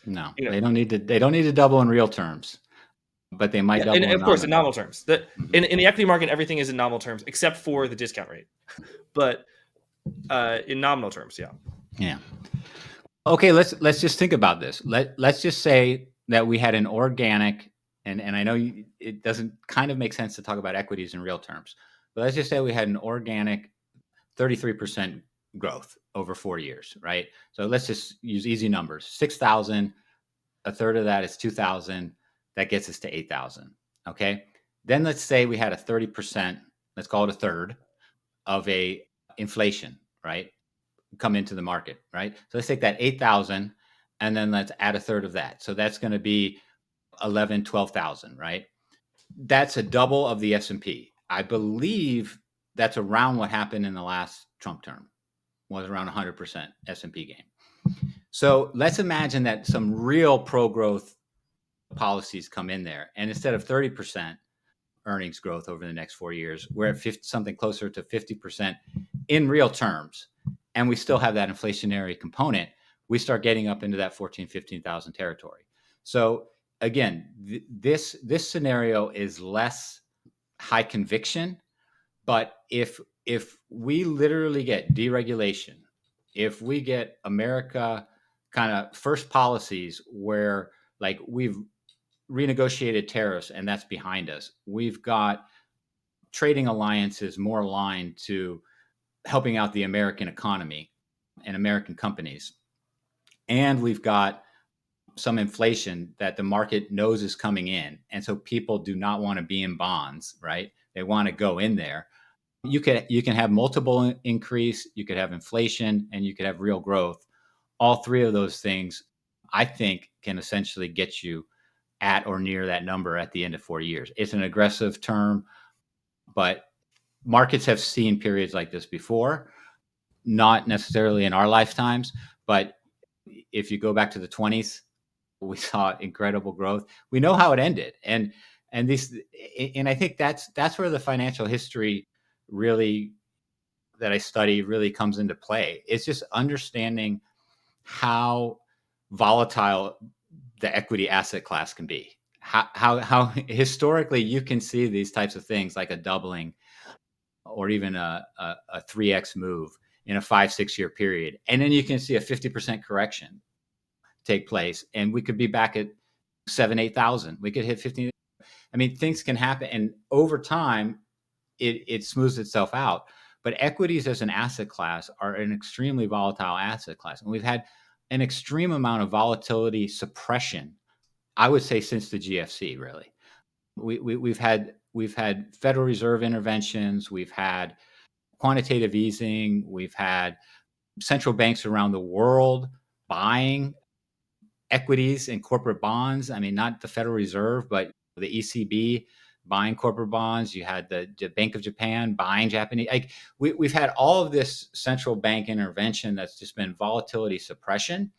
no, they don't need to double in real terms, but they might double. And of course, in nominal terms. In the equity market, everything is in nominal terms except for the discount rate. But in nominal terms, yeah. Yeah. Okay, let's just think about this. Let's just say that we had an organic, and I know it doesn't kind of make sense to talk about equities in real terms, but let's just say we had an organic 33% growth over 4 years, right? So let's just use easy numbers. 6,000, a third of that is 2,000. That gets us to 8,000. Okay. Then let's say we had a 30%, let's call it a third of a inflation, right? Come into the market, right? So let's take that 8,000 and then let's add a third of that. So that's going to be 11, 12,000, right? That's a double of the S&P. I believe that's around what happened in the last Trump term, was around 100% S&P gain. So let's imagine that some real pro-growth policies come in there. And instead of 30% earnings growth over the next 4 years, we're at something closer to 50% in real terms. And we still have that inflationary component. We start getting up into that 14, 15,000 territory. So again, this scenario is less high conviction, but if we literally get deregulation, if we get America kind of first policies where like we've renegotiated tariffs and that's behind us, we've got trading alliances more aligned to helping out the American economy and American companies, and we've got some inflation that the market knows is coming in, and so people do not want to be in bonds, right? They want to go in there. You can have multiple increase, you could have inflation, and you could have real growth. All three of those things, I think, can essentially get you at or near that number at the end of 4 years. It's an aggressive term, but markets have seen periods like this before, not necessarily in our lifetimes, but if you go back to the 20s, we saw incredible growth. We know how it ended. And I think that's where the financial history really that I study really comes into play. It's just understanding how volatile the equity asset class can be. How historically you can see these types of things like a doubling or even a 3x move in a 5-6 year period. And then you can see a 50% correction take place. And we could be back at 8,000. We could hit 15. I mean, things can happen. And over time, it smooths itself out. But equities as an asset class are an extremely volatile asset class. And we've had an extreme amount of volatility suppression, I would say, since the GFC, really. We've had Federal Reserve interventions. We've had quantitative easing. We've had central banks around the world buying equities and corporate bonds. I mean, not the Federal Reserve, but the ECB buying corporate bonds. You had the Bank of Japan buying Japanese. Like we've had all of this central bank intervention that's just been volatility suppression.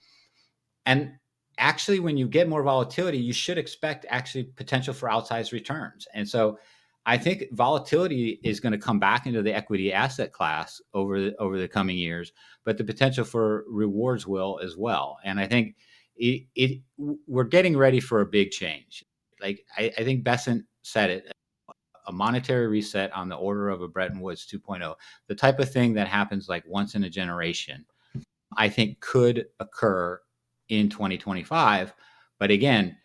And actually, when you get more volatility, you should expect actually potential for outsized returns. And so I think volatility is going to come back into the equity asset class over the coming years, but the potential for rewards will as well. And I think we're getting ready for a big change. Like I think Bessent said it, a monetary reset on the order of a Bretton Woods 2.0, the type of thing that happens like once in a generation, I think could occur in 2025. But again,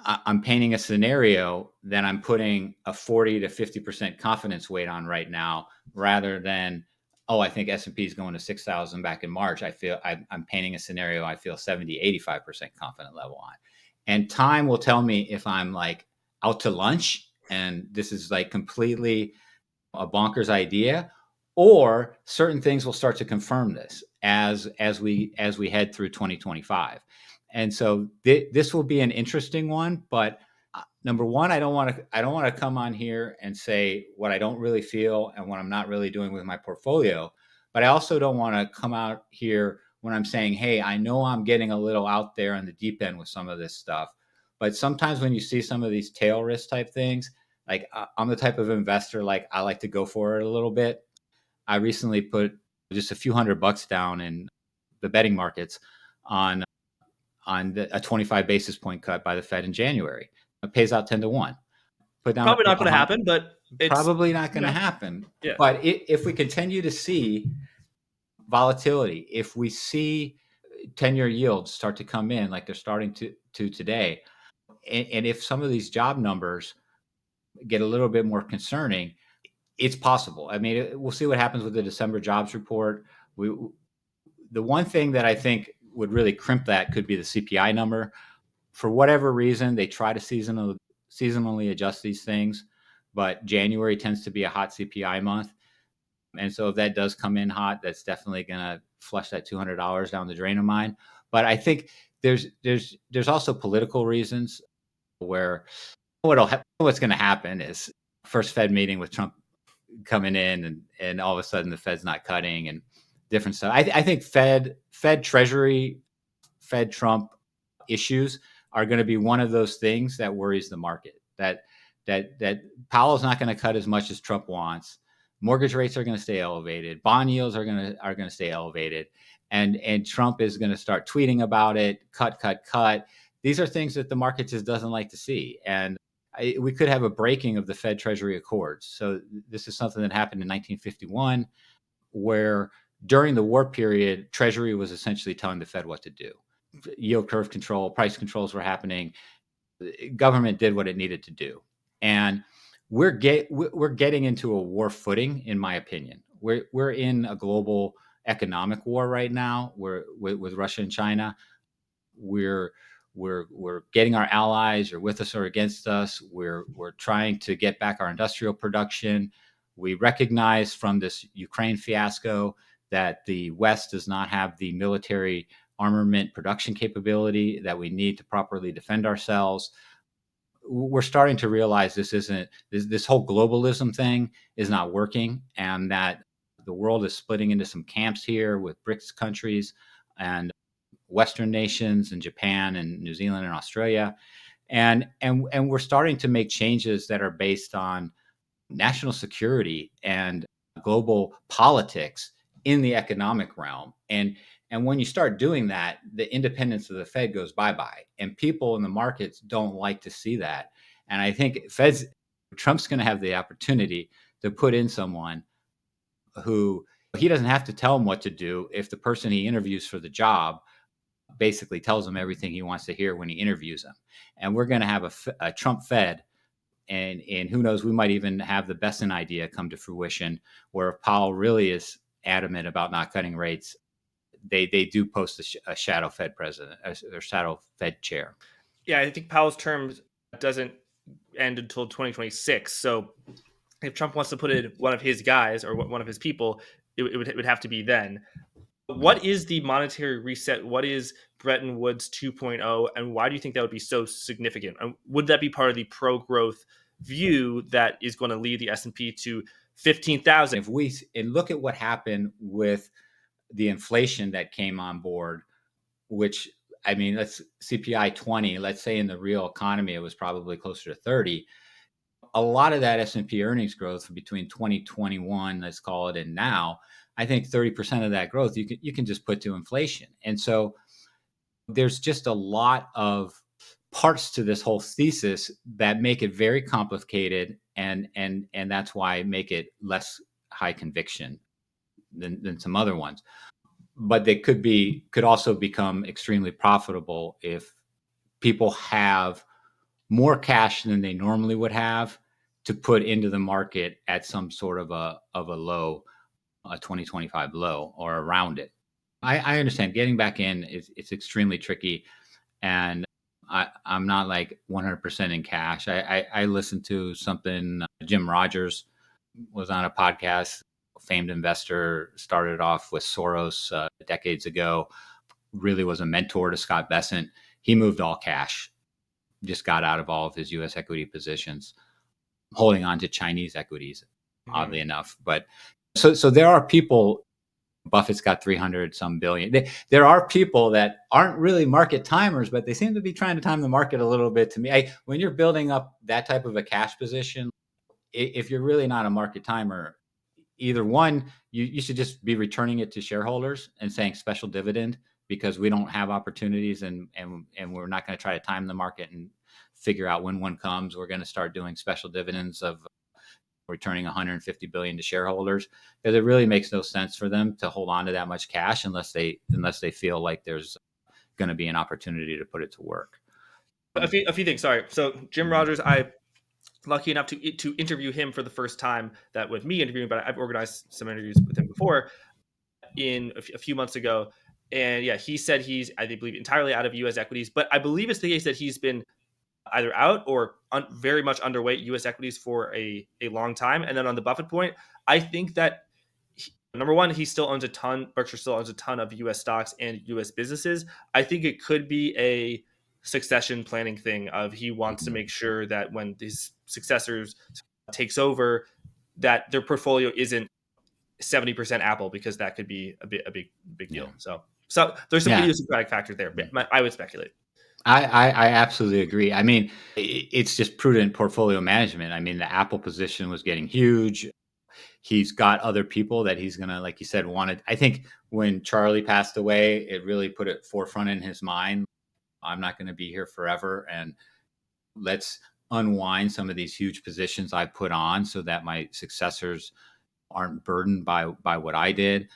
I'm painting a scenario that I'm putting a 40 to 50% confidence weight on right now, rather than, oh, I think S&P is going to 6,000 back in March. I'm painting a scenario I feel 70, 85% confident level on. And time will tell me if I'm like out to lunch and this is like completely a bonkers idea, or certain things will start to confirm this as we head through 2025. And so this will be an interesting one. But number one, I don't want to come on here and say what I don't really feel and what I'm not really doing with my portfolio. But I also don't want to come out here when I'm saying, hey, I know I'm getting a little out there on the deep end with some of this stuff. But sometimes when you see some of these tail risk type things, like I'm the type of investor, like I like to go for it a little bit. I recently put just a few $100 down in the betting markets on a 25 basis point cut by the Fed in January. It pays out 10 to 1. Put down Probably not going to happen, but it's, probably not you going to know, happen. yeah. But if we continue to see volatility, if we see 10-year yields start to come in like they're starting to today, and if some of these job numbers get a little bit more concerning, it's possible. I mean, we'll see what happens with the December jobs report. The one thing that I think would really crimp that could be the CPI number. For whatever reason, they try to seasonally adjust these things, but January tends to be a hot CPI month. And so if that does come in hot, that's definitely going to flush that $200 down the drain of mine. But I think there's also political reasons where what's going to happen is first Fed meeting with Trump coming in, and all of a sudden the Fed's not cutting and different stuff. I think Fed Treasury, Fed Trump issues are going to be one of those things that worries the market. That Powell's not going to cut as much as Trump wants. Mortgage rates are going to stay elevated. Bond yields are going to stay elevated, and Trump is going to start tweeting about it. Cut. These are things that the market just doesn't like to see, and we could have a breaking of the Fed Treasury Accords. So this is something that happened in 1951, where during the war period, Treasury was essentially telling the Fed what to do. Yield curve control, price controls were happening. Government did what it needed to do, and we're getting into a war footing, in my opinion. We're in a global economic war right now. With Russia and China. We're getting our allies, or with us or against us. We're trying to get back our industrial production. We recognize from this Ukraine fiasco that the West does not have the military armament production capability that we need to properly defend ourselves. We're starting to realize this whole globalism thing is not working, and that the world is splitting into some camps here with BRICS countries and Western nations and Japan and New Zealand and Australia. And we're starting to make changes that are based on national security and global politics in the economic realm. And when you start doing that, the independence of the Fed goes bye-bye. And people in the markets don't like to see that. And I think Trump's going to have the opportunity to put in someone who he doesn't have to tell him what to do if the person he interviews for the job basically tells him everything he wants to hear when he interviews him. And we're going to have a Trump Fed, and who knows, we might even have the Bessent idea come to fruition, where if Powell really is adamant about not cutting rates, they do post a shadow Fed president or shadow Fed chair. Yeah, I think Powell's term doesn't end until 2026. So if Trump wants to put in one of his guys or one of his people, it would have to be then. What is the monetary reset? What is Bretton Woods 2.0, and why do you think that would be so significant? And would that be part of the pro-growth view that is going to lead the S&P to 15,000? If we look at what happened with the inflation that came on board, which, I mean, let's CPI 20, let's say in the real economy, it was probably closer to 30. A lot of that S&P earnings growth between 2021, let's call it, and now, I think 30% of that growth you can just put to inflation. And so there's just a lot of parts to this whole thesis that make it very complicated, and that's why I make it less high conviction than some other ones. But they could also become extremely profitable if people have more cash than they normally would have to put into the market at some sort of a low, a 2025 low or around it. I understand getting back in is it's extremely tricky, and I'm not like 100% in cash. I listened to something. Jim Rogers was on a podcast. Famed investor, started off with Soros decades ago. Really was a mentor to Scott Bessent. He moved all cash, just got out of all of his U.S. equity positions, holding on to Chinese equities, oddly enough. But so there are people. Buffett's got 300 some billion. There are people that aren't really market timers, but they seem to be trying to time the market a little bit. To me, when you're building up that type of a cash position, if you're really not a market timer, either one, you should just be returning it to shareholders and saying special dividend, because we don't have opportunities, and we're not going to try to time the market and figure out when one comes. We're going to start doing special dividends of returning 150 billion to shareholders, because it really makes no sense for them to hold on to that much cash unless they feel like there's going to be an opportunity to put it to work. A few things. Sorry. So Jim Rogers, I lucky enough to interview him for the first time. That with me interviewing, but I've organized some interviews with him before in a few months ago. And yeah, he said he's, I believe, entirely out of U.S. equities, but I believe it's the case that he's been either out or very much underweight U.S. equities for a long time. And then on the Buffett point, I think that number one, he still owns a ton. Berkshire still owns a ton of U.S. stocks and U.S. businesses. I think it could be a succession planning thing of he wants to make sure that when his successors takes over, that their portfolio isn't 70% Apple, because that could be a big deal. Yeah. So there's some Yeah. idiosyncratic factors there. But I would speculate. I absolutely agree. I mean, it's just prudent portfolio management. I mean, the Apple position was getting huge. He's got other people that he's going to, like you said, wanted. I think when Charlie passed away, it really put it forefront in his mind. I'm not going to be here forever. And let's unwind some of these huge positions I put on so that my successors aren't burdened by what I did.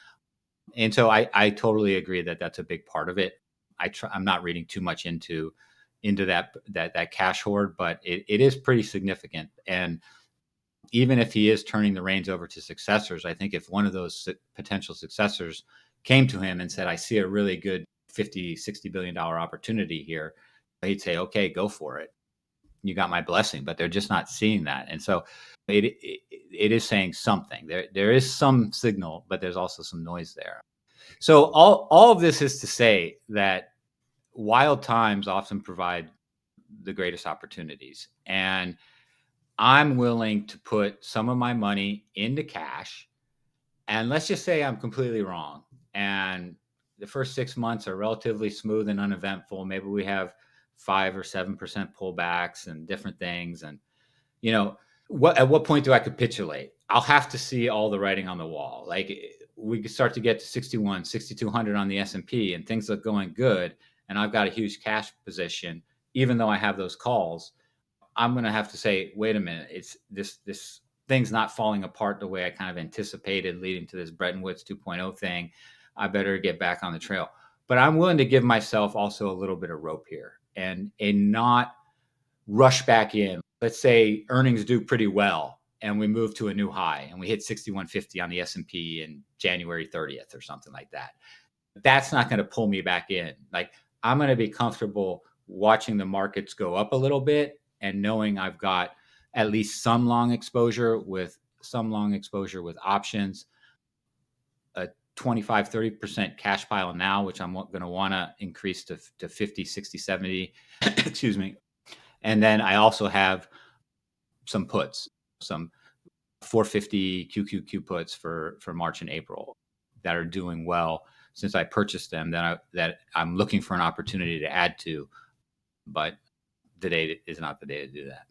And so I totally agree that that's a big part of it. I'm not reading too much into that cash hoard, but it is pretty significant. And even if he is turning the reins over to successors, I think if one of those potential successors came to him and said, I see a really good 50, $60 billion opportunity here, he'd say, okay, go for it. You got my blessing. But they're just not seeing that. And so it is saying something. There is some signal, but there's also some noise there. So all of this is to say that wild times often provide the greatest opportunities. And I'm willing to put some of my money into cash. And let's just say I'm completely wrong. And the first 6 months are relatively smooth and uneventful. Maybe we have 5 or 7% pullbacks and different things. And, at what point do I capitulate? I'll have to see all the writing on the wall. Like we could start to get to 61, 6,200 on the S&P and things are going good. And I've got a huge cash position, even though I have those calls. I'm going to have to say, wait a minute, it's this thing's not falling apart the way I kind of anticipated, leading to this Bretton Woods 2.0 thing. I better get back on the trail. But I'm willing to give myself also a little bit of rope here and not rush back in. Let's say earnings do pretty well and we move to a new high and we hit 6150 on the S&P in January 30th or something like that. That's not going to pull me back in. Like I'm going to be comfortable watching the markets go up a little bit and knowing I've got at least some long exposure with options, a 25, 30% cash pile now, which I'm going to want to increase to 50, 60, 70, excuse me. And then I also have some puts, some 450 QQQ puts for March and April that are doing well since I purchased them, that I'm looking for an opportunity to add to, but the day is not the day to do that.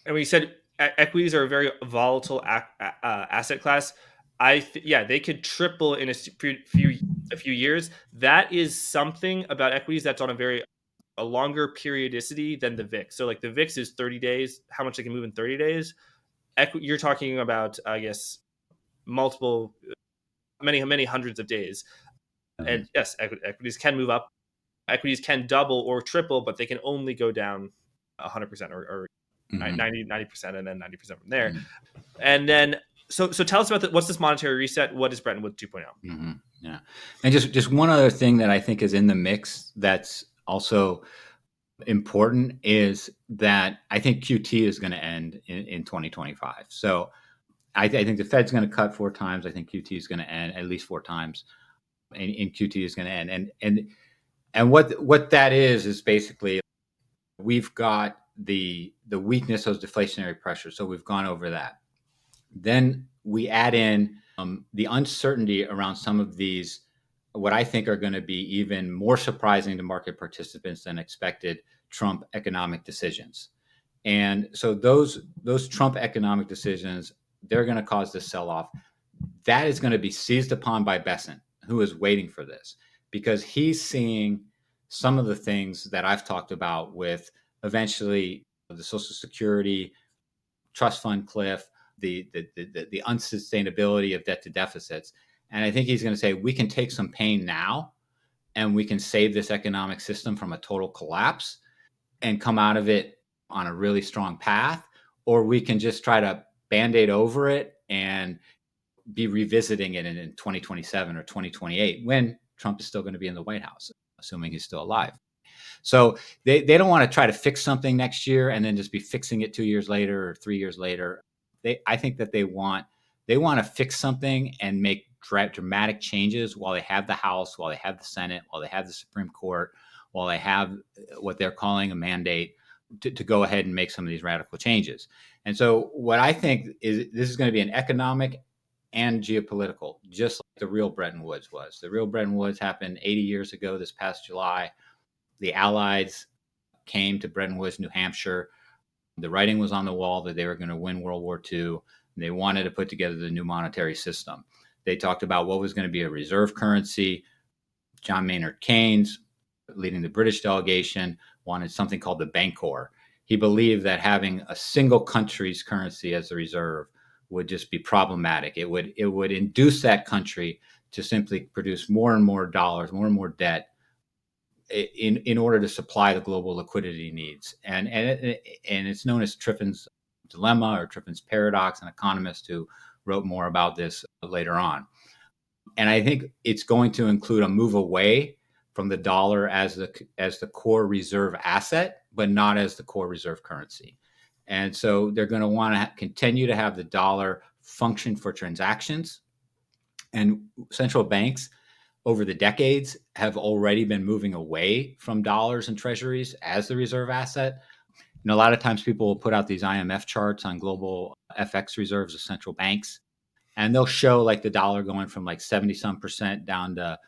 And we said equities are a very volatile asset class. They could triple in a few years. That is something about equities that's on a longer periodicity than the VIX. So like the VIX is 30 days, how much they can move in 30 days. You're talking about, I guess, many hundreds of days. Mm-hmm. And yes, equities can move up. Equities can double or triple, but they can only go down 100% or Mm-hmm. 90% and then 90% from there. Mm-hmm. And then, so tell us about what's this monetary reset? What is Bretton Woods 2.0? Mm-hmm. Yeah. And just one other thing that I think is in the mix that's also important is that I think QT is going to end in 2025. So I think the Fed's going to cut 4 times. I think QT is going to end at least 4 times, and QT is going to end. And what that is basically we've got the weakness of deflationary pressure. So we've gone over that. Then we add in the uncertainty around some of these, what I think are going to be even more surprising to market participants than expected Trump economic decisions. And so those Trump economic decisions, they're going to cause this sell-off. That is going to be seized upon by Bessent, who is waiting for this, because he's seeing some of the things that I've talked about with eventually the Social Security trust fund cliff, the unsustainability of debt to deficits. And I think he's going to say, we can take some pain now and we can save this economic system from a total collapse and come out of it on a really strong path, or we can just try to band-aid over it and be revisiting it in 2027 or 2028 when Trump is still going to be in the White House, assuming he's still alive. So they don't want to try to fix something next year and then just be fixing it 2 years later or 3 years later. I think that they want to fix something and make dramatic changes while they have the House, while they have the Senate, while they have the Supreme Court, while they have what they're calling a mandate to go ahead and make some of these radical changes. And so what I think is this is going to be an economic and geopolitical, just like the real Bretton Woods was. The real Bretton Woods happened 80 years ago this past July. The Allies came to Bretton Woods, New Hampshire. The writing was on the wall that they were going to win World War II. They wanted to put together the new monetary system. They talked about what was going to be a reserve currency. John Maynard Keynes, leading the British delegation, wanted something called the Bancor. He believed that having a single country's currency as the reserve would just be problematic. It would induce that country to simply produce more and more dollars, more and more debt in order to supply the global liquidity needs. And it's known as Triffin's dilemma or Triffin's paradox, an economist who wrote more about this later on. And I think it's going to include a move away from the dollar as the core reserve asset, but not as the core reserve currency. And so they're going to want to continue to have the dollar function for transactions. And central banks over the decades have already been moving away from dollars and treasuries as the reserve asset. And a lot of times people will put out these IMF charts on global FX reserves of central banks, and they'll show like the dollar going from like 70 some percent down to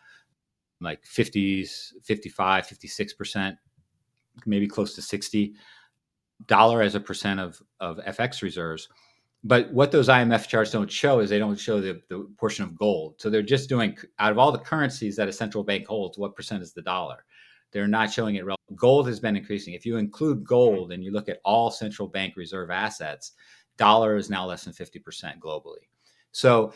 like 50s, 55, 56%, maybe close to 60 dollar as a percent of FX reserves. But what those IMF charts don't show is they don't show the portion of gold. So they're just doing, out of all the currencies that a central bank holds, what percent is the dollar? They're not showing it. Gold has been increasing. If you include gold and you look at all central bank reserve assets, dollar is now less than 50% globally. So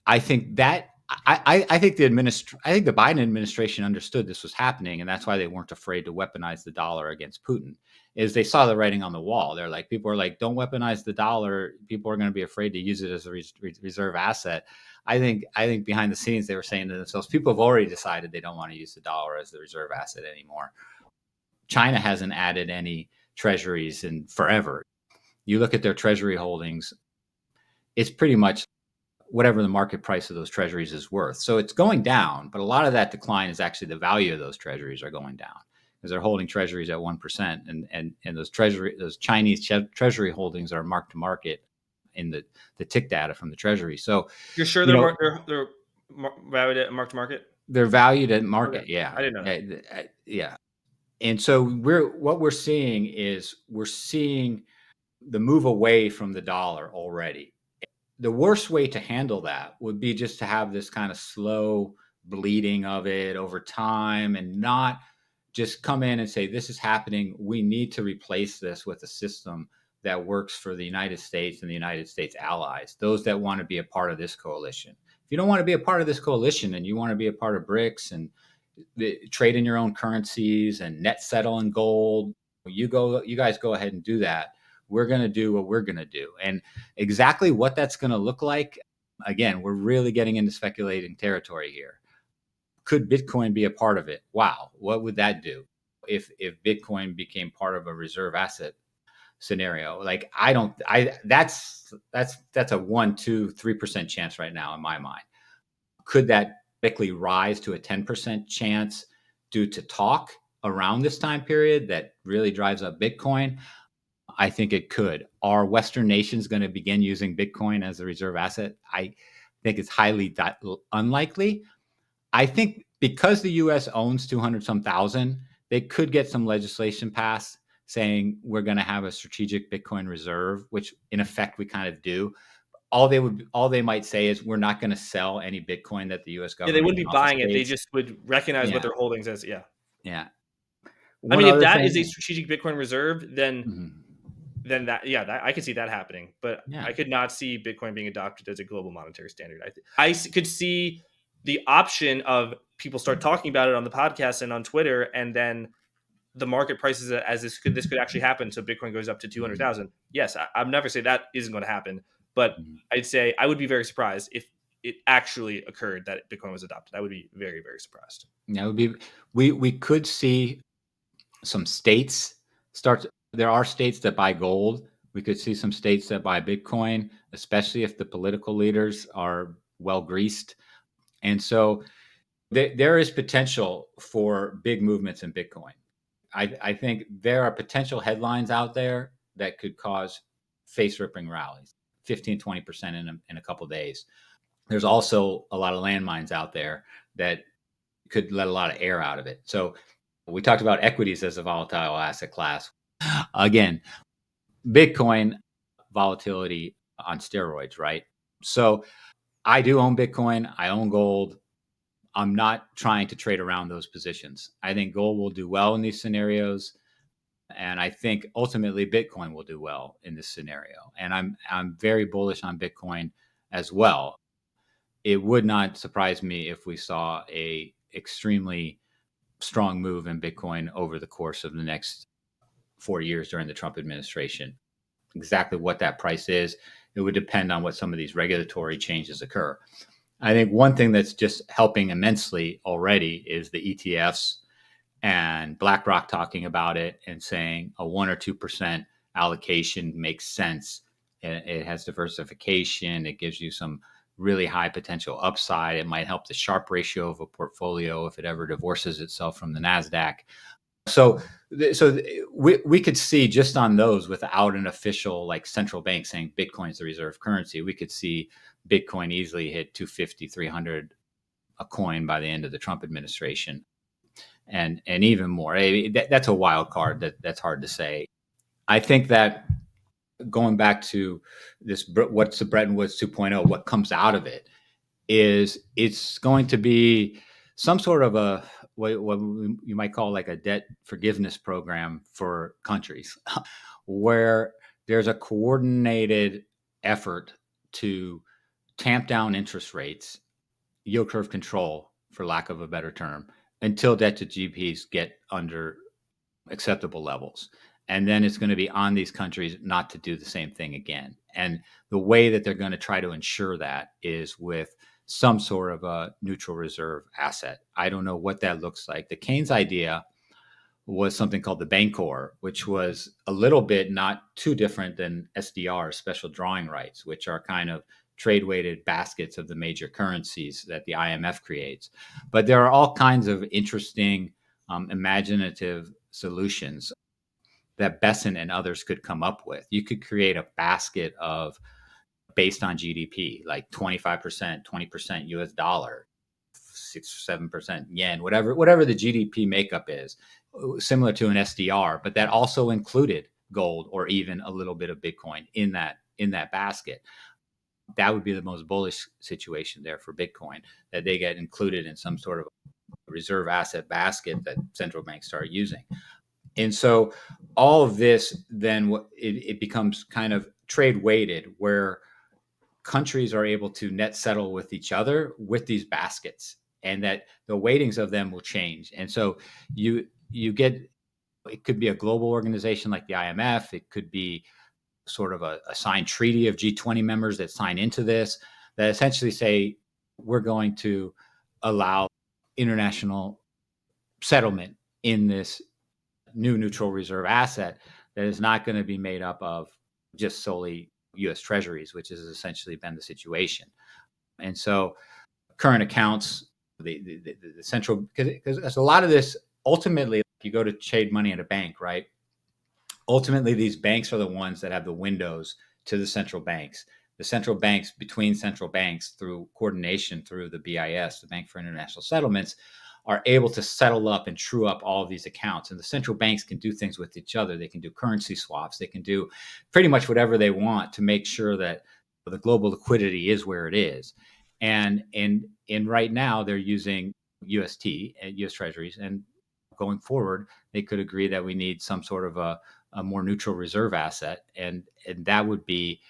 I think that I think the Biden administration understood this was happening, and that's why they weren't afraid to weaponize the dollar against Putin. Is they saw the writing on the wall. They're like, people are like, don't weaponize the dollar. People are going to be afraid to use it as a reserve asset. I think behind the scenes they were saying to themselves, people have already decided they don't want to use the dollar as the reserve asset anymore. China hasn't added any treasuries in forever. You look at their treasury holdings, it's pretty much whatever the market price of those treasuries is worth. So it's going down, but a lot of that decline is actually the value of those treasuries are going down because they're holding treasuries at 1%, and those Chinese treasury holdings are marked to market in the tick data from the treasury. So you're sure they're valued at mark to market? They're valued at market. Okay. Yeah, I didn't know that. Yeah. And so we're seeing the move away from the dollar already. The worst way to handle that would be just to have this kind of slow bleeding of it over time and not just come in and say, this is happening. We need to replace this with a system that works for the United States and the United States allies, those that want to be a part of this coalition. If you don't want to be a part of this coalition and you want to be a part of BRICS and trade in your own currencies and net settle in gold, You guys go ahead and do that. We're going to do what we're going to do. And exactly what that's going to look like, again, we're really getting into speculating territory here. Could Bitcoin be a part of it? Wow, what would that do if Bitcoin became part of a reserve asset scenario? Like, that's a 1, 2, 3% chance right now in my mind. Could that quickly rise to a 10% chance due to talk around this time period that really drives up Bitcoin? I think it could. Are Western nations going to begin using Bitcoin as a reserve asset? I think it's highly unlikely. I think because the U.S. owns 200 some thousand, they could get some legislation passed saying we're going to have a strategic Bitcoin reserve, which in effect we kind of do. All they might say is we're not going to sell any Bitcoin that the U.S. Yeah, they government wouldn't be buying it. They confiscates. just would recognize what Yeah, their holdings as. Yeah. yeah. I One mean, if other that is a thing. strategic Bitcoin reserve, Mhm. then I could see that happening. But Yeah. I could not see Bitcoin being adopted as a global monetary standard. Could see the option of people start talking about it on the podcast and on Twitter, and then the market prices it as this could actually happen. So Bitcoin goes up to 200,000. Yes, I'm never say that isn't going to happen, but Mhm. I'd say I would be very surprised if it actually occurred that Bitcoin was adopted. I would be very, very surprised. Yeah, it would be. We could see some states start. There are states that buy gold. We could see some states that buy Bitcoin, especially if the political leaders are well greased. And so there is potential for big movements in Bitcoin. I think there are potential headlines out there that could cause face ripping rallies, 15, 20% in a couple of days. There's also a lot of landmines out there that could let a lot of air out of it. So we talked about equities as a volatile asset class. Again, Bitcoin volatility on steroids, right? So I do own Bitcoin. I own gold. I'm not trying to trade around those positions. I think gold will do well in these scenarios, and I think ultimately Bitcoin will do well in this scenario. And I'm very bullish on Bitcoin as well. It would not surprise me if we saw a extremely strong move in Bitcoin over the course of the next 4 years during the Trump administration. Exactly what that price is, it would depend on what some of these regulatory changes occur. I think one thing that's just helping immensely already is the ETFs and BlackRock talking about it and saying a 1 or 2% allocation makes sense. It has diversification. It gives you some really high potential upside. It might help the Sharpe ratio of a portfolio if it ever divorces itself from the NASDAQ. So, we could see just on those without an official like central bank saying Bitcoin is the reserve currency, we could see Bitcoin easily hit 250, 300 a coin by the end of the Trump administration, and even more. That's a wild card. That's hard to say. I think that going back to this, what's the Bretton Woods 2.0? What comes out of it is it's going to be some sort of a what you might call like a debt forgiveness program for countries, where there's a coordinated effort to tamp down interest rates, yield curve control, for lack of a better term, until debt to GDPs get under acceptable levels. And then it's going to be on these countries not to do the same thing again. And the way that they're going to try to ensure that is with some sort of a neutral reserve asset. I don't know what that looks like. The Keynes idea was something called the Bancor, which was a little bit not too different than SDR, special drawing rights, which are kind of trade weighted baskets of the major currencies that the IMF creates. But there are all kinds of interesting, imaginative solutions that Bessent and others could come up with. You could create a basket of based on GDP, like 25%, 20% US dollar, 6 or 7% yen, whatever the GDP makeup is, similar to an SDR, but that also included gold or even a little bit of Bitcoin in that basket. That would be the most bullish situation there for Bitcoin, that they get included in some sort of reserve asset basket that central banks start using. And so all of this then it becomes kind of trade weighted, where countries are able to net settle with each other with these baskets, and that the weightings of them will change. And so you get It could be a global organization like the IMF. It could be sort of a signed treaty of G20 members that sign into this, that essentially say we're going to allow international settlement in this new neutral reserve asset that is not going to be made up of just solely U.S. Treasuries, which has essentially been the situation. And so current accounts, the central, because a lot of this, ultimately, you go to trade money at a bank, right? Ultimately, these banks are the ones that have the windows to the central banks. The central banks, between central banks, through coordination through the BIS, the Bank for International Settlements, are able to settle up and true up all of these accounts. And the central banks can do things with each other. They can do currency swaps. They can do pretty much whatever they want to make sure that the global liquidity is where it is. And right now, they're using UST, US Treasuries, and going forward, they could agree that we need some sort of a more neutral reserve asset, and that would be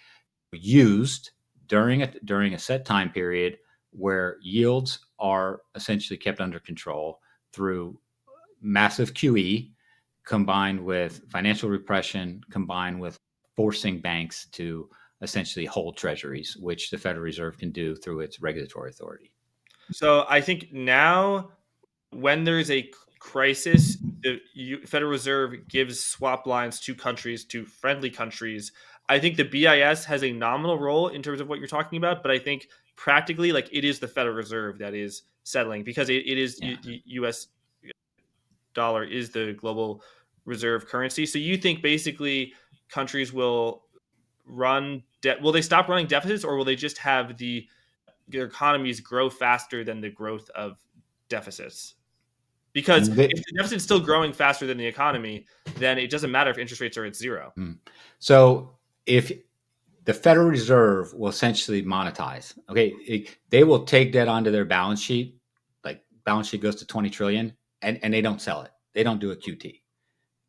used during a set time period where yields are essentially kept under control through massive QE, combined with financial repression, combined with forcing banks to essentially hold treasuries, which the Federal Reserve can do through its regulatory authority. So I think now, when there's a crisis, the Federal Reserve gives swap lines to countries, to friendly countries. I think the BIS has a nominal role in terms of what you're talking about, but I think practically, like, it is the Federal Reserve that is settling, because it is Yeah. U.S. dollar is the global reserve currency. So you think basically countries will run debt? Will they stop running deficits, or will they just have their economies grow faster than the growth of deficits? Because if the deficit's still growing faster than the economy, then it doesn't matter if interest rates are at zero. So if the Federal Reserve will essentially monetize, okay, they will take debt onto their balance sheet, like balance sheet goes to 20 trillion, and they don't sell it. They don't do a QT.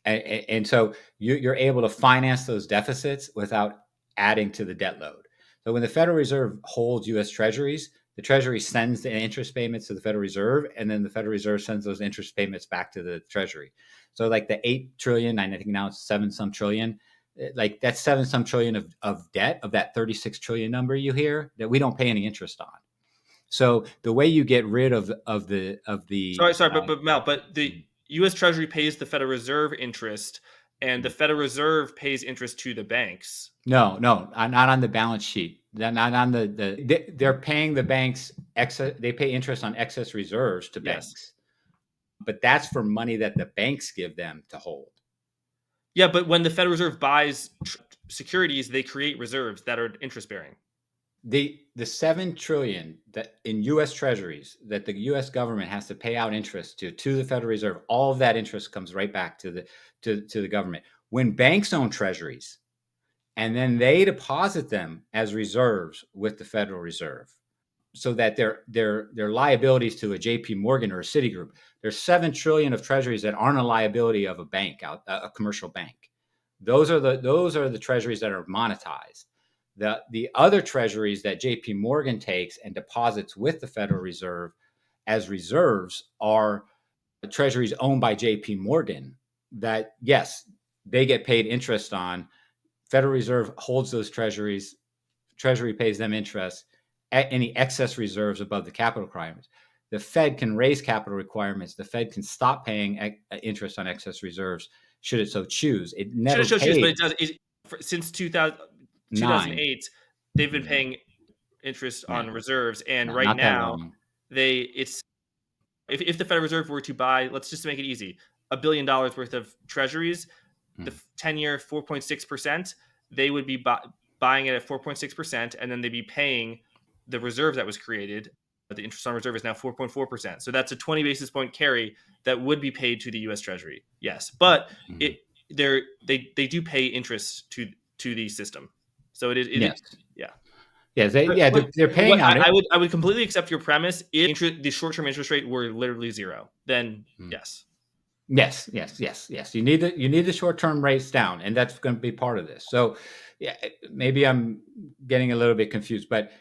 And so you're able to finance those deficits without adding to the debt load. So when the Federal Reserve holds U.S. Treasuries, the Treasury sends the interest payments to the Federal Reserve, and then the Federal Reserve sends those interest payments back to the Treasury. So like the 8 trillion, I think now it's 7 some trillion, like that's 7 some trillion of debt, of that 36 trillion number you hear, that we don't pay any interest on. So the way you get rid of the Sorry, but Mel, but the U.S. Treasury pays the Federal Reserve interest, and the Federal Reserve pays interest to the banks. No, not on the balance sheet. They're not on they're paying the banks excess. They pay interest on excess reserves to Yes. banks, but that's for money that the banks give them to hold. Yeah, but when the Federal Reserve buys securities, they create reserves that are interest bearing. The 7 trillion that in U.S. Treasuries that the U.S. government has to pay out interest to the Federal Reserve, all of that interest comes right back to the government. When banks own treasuries, and then they deposit them as reserves with the Federal Reserve, so that their liabilities to a JP Morgan or a Citigroup, there's 7 trillion of treasuries that aren't a liability of a bank, a commercial bank. Those are the treasuries that are monetized. The other treasuries that JP Morgan takes and deposits with the Federal Reserve as reserves are treasuries owned by JP Morgan that, yes, they get paid interest on. Federal Reserve holds those treasuries. Treasury pays them interest at any excess reserves above the capital requirements. The Fed can raise capital requirements. The Fed can stop paying interest on excess reserves should it so choose. It never But paid it does. Since 2000, nine. they've been paying interest on Right. reserves, and No, right not that now long. it's if the Federal Reserve were to buy, let's just make it easy, $1 billion worth of treasuries, the 10-year 4.6%, they would be buying it at 4.6%, and then they'd be paying the reserve that was created. The interest on reserve is now 4.4%. So that's a 20 basis point carry that would be paid to the U.S. Treasury. Yes, but Mhm. they do pay interest to the system. So Yes. yeah. Yes. But They're paying on it. I would completely accept your premise if the short term interest rate were literally zero. Then yes. Yes. You need the short term rates down, and that's going to be part of this. So, yeah, maybe I'm getting a little bit confused, but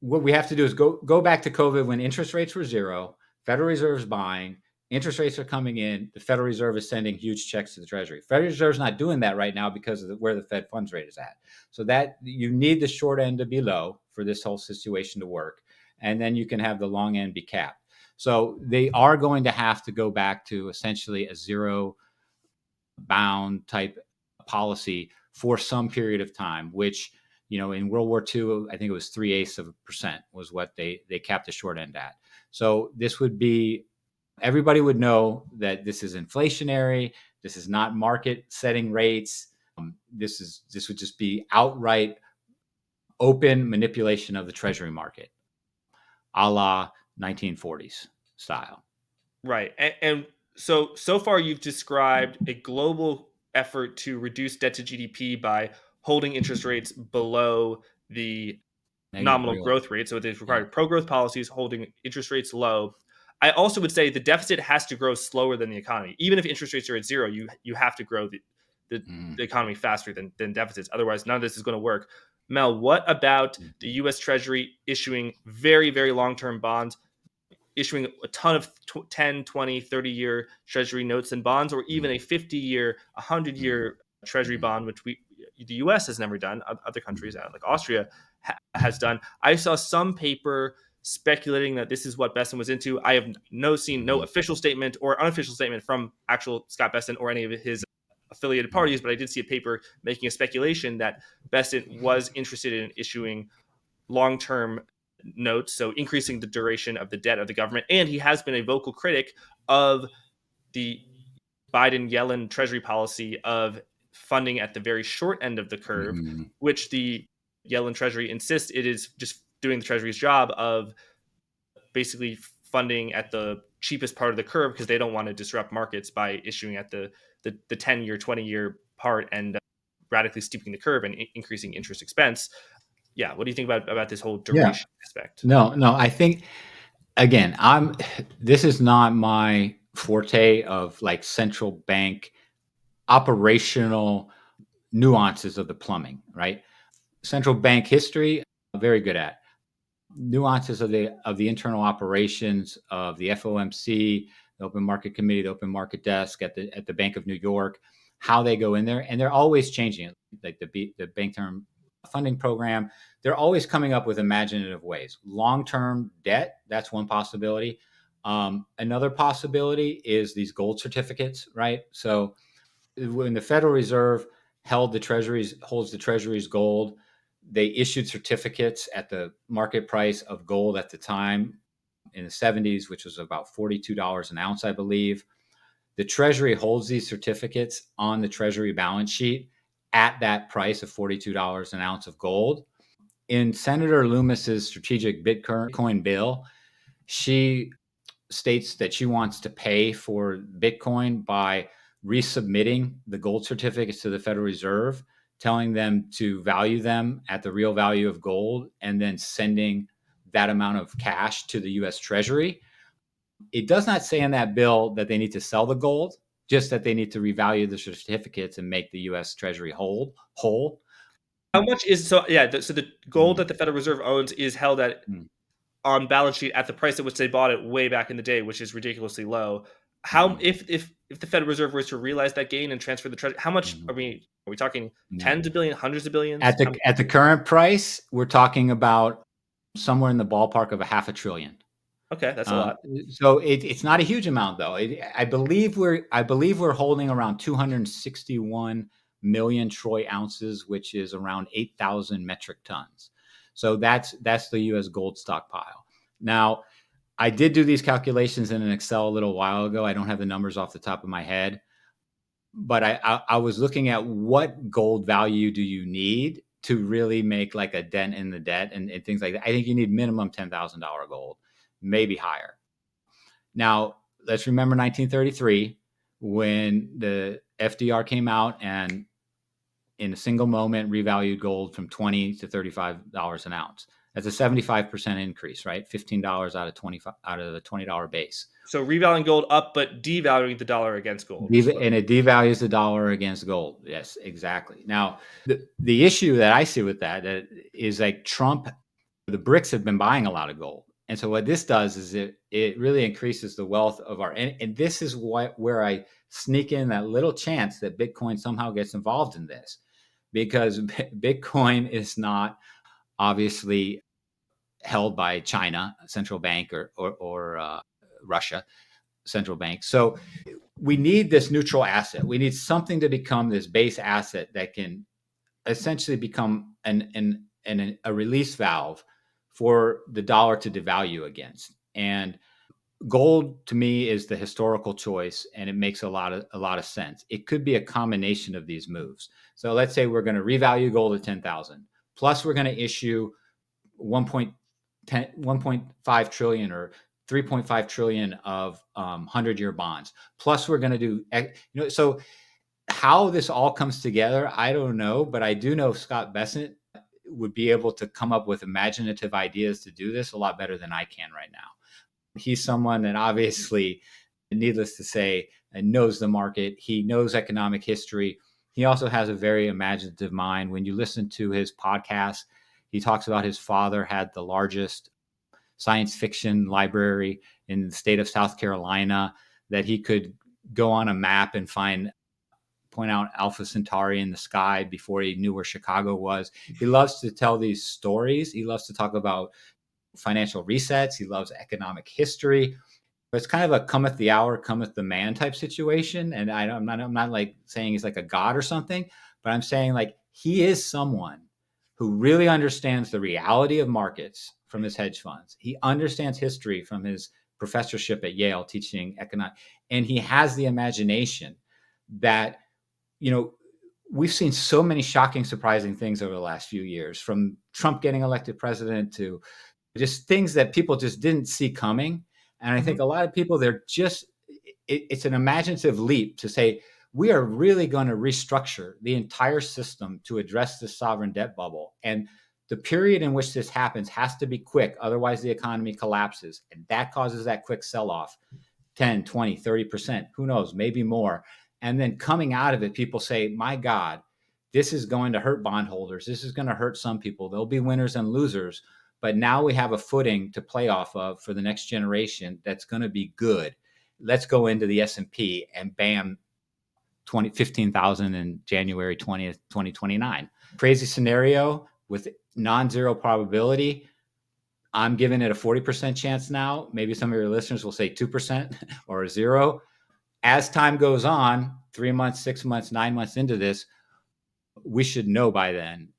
what we have to do is go back to COVID when interest rates were zero, Federal Reserve's buying, Interest rates are coming in. The Federal Reserve is sending huge checks to the Treasury. Federal Reserve is not doing that right now because of where the Fed funds rate is at. So that you need the short end to be low for this whole situation to work, and then you can have the long end be capped. So they are going to have to go back to essentially a zero bound type policy for some period of time, which, in World War II, I think it was 0.3% was what they capped the short end at. So this would be, everybody would know that this is inflationary. This is not market setting rates. This would just be outright open manipulation of the Treasury market, a la 1940s style. Right. And so far you've described a global effort to reduce debt to GDP by holding interest rates below the Negative nominal real. growth rate. So they've Yeah. required pro-growth policies, holding interest rates low. I also would say the deficit has to grow slower than the economy. Even if interest rates are at zero, you have to grow the, Mm. the economy faster than deficits. Otherwise, none of this is going to work. Mel, what about the U.S. Treasury issuing very, very long-term bonds, issuing a ton of 10, 20, 30-year Treasury notes and bonds, or even a 50-year, 100-year Treasury bond, which the U.S. has never done. Other countries, like Austria, has done. I saw some paper speculating that this is what Bessent was into. I have seen no official statement or unofficial statement from actual Scott Bessent or any of his affiliated parties, but I did see a paper making a speculation that Bessent was interested in issuing long-term notes, so increasing the duration of the debt of the government. And he has been a vocal critic of the Biden Yellen Treasury policy of funding at the very short end of the curve, Mm-hmm. which the Yellen Treasury insists it is just doing the Treasury's job of basically funding at the cheapest part of the curve because they don't want to disrupt markets by issuing at the 10-year, 20-year part and radically steepening the curve and increasing interest expense. Yeah, what do you think about this whole Yeah. duration aspect? No, I think, again, this is not my forte of like central bank operational nuances of the plumbing, right? Central bank history, very good at. Nuances of the internal operations of the FOMC, the Open Market Committee, the Open Market Desk at the Bank of New York, how they go in there, and they're always changing it. Like the Bank Term Funding Program, they're always coming up with imaginative ways. Long-term debt, that's one possibility. Another possibility is these gold certificates, right? So when the Federal Reserve holds the Treasury's gold, they issued certificates at the market price of gold at the time in the 70s, which was about $42 an ounce, I believe. The Treasury holds these certificates on the Treasury balance sheet at that price of $42 an ounce of gold. In Senator Loomis's strategic Bitcoin bill, she states that she wants to pay for Bitcoin by resubmitting the gold certificates to the Federal Reserve, telling them to value them at the real value of gold, and then sending that amount of cash to the US Treasury. It does not say in that bill that they need to sell the gold, just that they need to revalue the certificates and make the US Treasury whole. How much is so? Yeah, so the gold Mm, that the Federal Reserve owns is held at mm, on balance sheet at the price at which they bought it way back in the day, which is ridiculously low. How mm, if the Federal Reserve was to realize that gain and transfer the treasury, how much mm, are we talking mm. tens of billions, hundreds of billions? At the current price, we're talking about somewhere in the ballpark of a half a trillion. Okay, that's a lot. So it's not a huge amount, though. I believe we're holding around 261 million troy ounces, which is around 8,000 metric tons. So that's the U.S. gold stockpile. Now, I did do these calculations in an Excel a little while ago. I don't have the numbers off the top of my head, but I was looking at what gold value do you need to really make like a dent in the debt and things like that. I think you need minimum $10,000 gold, maybe higher. Now, let's remember 1933 when the FDR came out and in a single moment revalued gold from $20 to $35 an ounce. That's a 75% increase, right? $15 out of the $20 base. So revaluing gold up, but devaluing the dollar against gold, which is what. And it devalues the dollar against gold. Yes, exactly. Now, the issue that I see with that is like Trump, the BRICS have been buying a lot of gold. And so what this does is it really increases the wealth of and this is where I sneak in that little chance that Bitcoin somehow gets involved in this, because Bitcoin is not obviously held by China central bank or Russia central bank. So we need this neutral asset. We need something to become this base asset that can essentially become a release valve for the dollar to devalue against. And gold to me is the historical choice, and it makes a lot of sense. It could be a combination of these moves. So let's say we're going to revalue gold at 10,000, plus we're going to issue 1.5 trillion or 3.5 trillion of 100-year bonds. Plus we're going to do, so how this all comes together, I don't know, but I do know Scott Bessent would be able to come up with imaginative ideas to do this a lot better than I can right now. He's someone that obviously, needless to say, knows the market. He knows economic history. He also has a very imaginative mind. When you listen to his podcast, he talks about his father had the largest science fiction library in the state of South Carolina, that he could go on a map and point out Alpha Centauri in the sky before he knew where Chicago was. He loves to tell these stories. He loves to talk about financial resets. He loves economic history. It's kind of a cometh the hour, cometh the man type situation. And I'm not like saying he's like a god or something, but I'm saying like he is someone who really understands the reality of markets from his hedge funds. He understands history from his professorship at Yale teaching economics. And he has the imagination that, we've seen so many shocking, surprising things over the last few years, from Trump getting elected president to just things that people just didn't see coming. And I think a lot of people, it's an imaginative leap to say, we are really going to restructure the entire system to address this sovereign debt bubble. And the period in which this happens has to be quick. Otherwise, the economy collapses. And that causes that quick sell-off, 10, 20, 30%, who knows, maybe more. And then coming out of it, people say, my God, this is going to hurt bondholders. This is going to hurt some people. There'll be winners and losers. But now we have a footing to play off of for the next generation that's going to be good. Let's go into the S&P and bam, 15,000 in January 20th, 2029. Crazy scenario with non-zero probability. I'm giving it a 40% chance now. Maybe some of your listeners will say 2% or a zero. As time goes on, 3 months, 6 months, 9 months into this, we should know by then,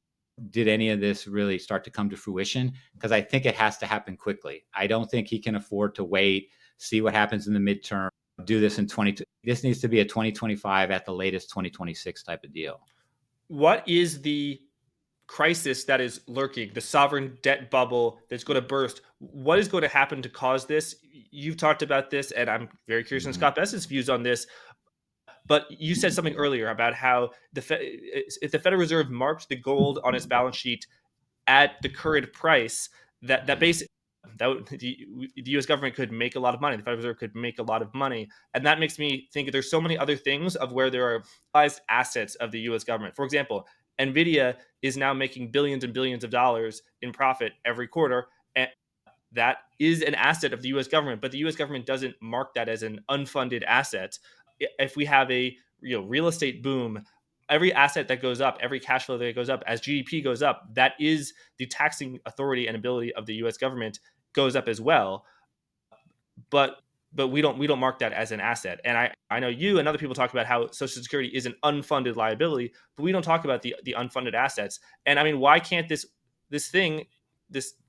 did any of this really start to come to fruition? Because I think it has to happen quickly. I don't think he can afford to wait, see what happens in the midterm, do this in 20. This needs to be a 2025 at the latest 2026 type of deal. What is the crisis that is lurking, the sovereign debt bubble that's going to burst? What is going to happen to cause this? You've talked about this, and I'm very curious on Scott Bessent's views on this. But you said something earlier about how if the Federal Reserve marked the gold on its balance sheet at the current price, that basically the U.S. government could make a lot of money. The Federal Reserve could make a lot of money, and that makes me think there's so many other things of where there are assets of the U.S. government. For example, Nvidia is now making billions and billions of dollars in profit every quarter, and that is an asset of the U.S. government. But the U.S. government doesn't mark that as an unfunded asset. If we have a real estate boom, every asset that goes up, every cash flow that goes up, as GDP goes up, that is the taxing authority and ability of the U.S. government goes up as well. But we don't mark that as an asset. And I know you and other people talk about how Social Security is an unfunded liability, but we don't talk about the unfunded assets. And I mean, why can't this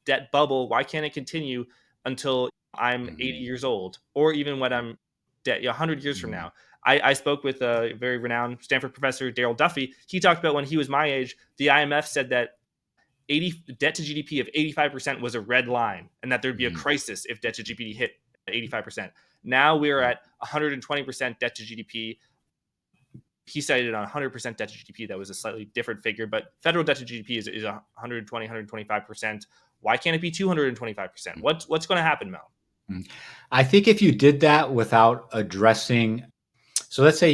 debt bubble, why can't it continue until I'm 80 years old, or even when I'm dead, 100 years from now? I spoke with a very renowned Stanford professor, Daryl Duffy. He talked about when he was my age, the IMF said that debt to GDP of 85% was a red line, and that there'd be a crisis if debt to GDP hit 85%. Now we're at 120% debt to GDP. He cited on 100% debt to GDP. That was a slightly different figure, but federal debt to GDP is 120, 125%. Why can't it be 225%? What's going to happen, Mel? I think if you did that without addressing, so let's say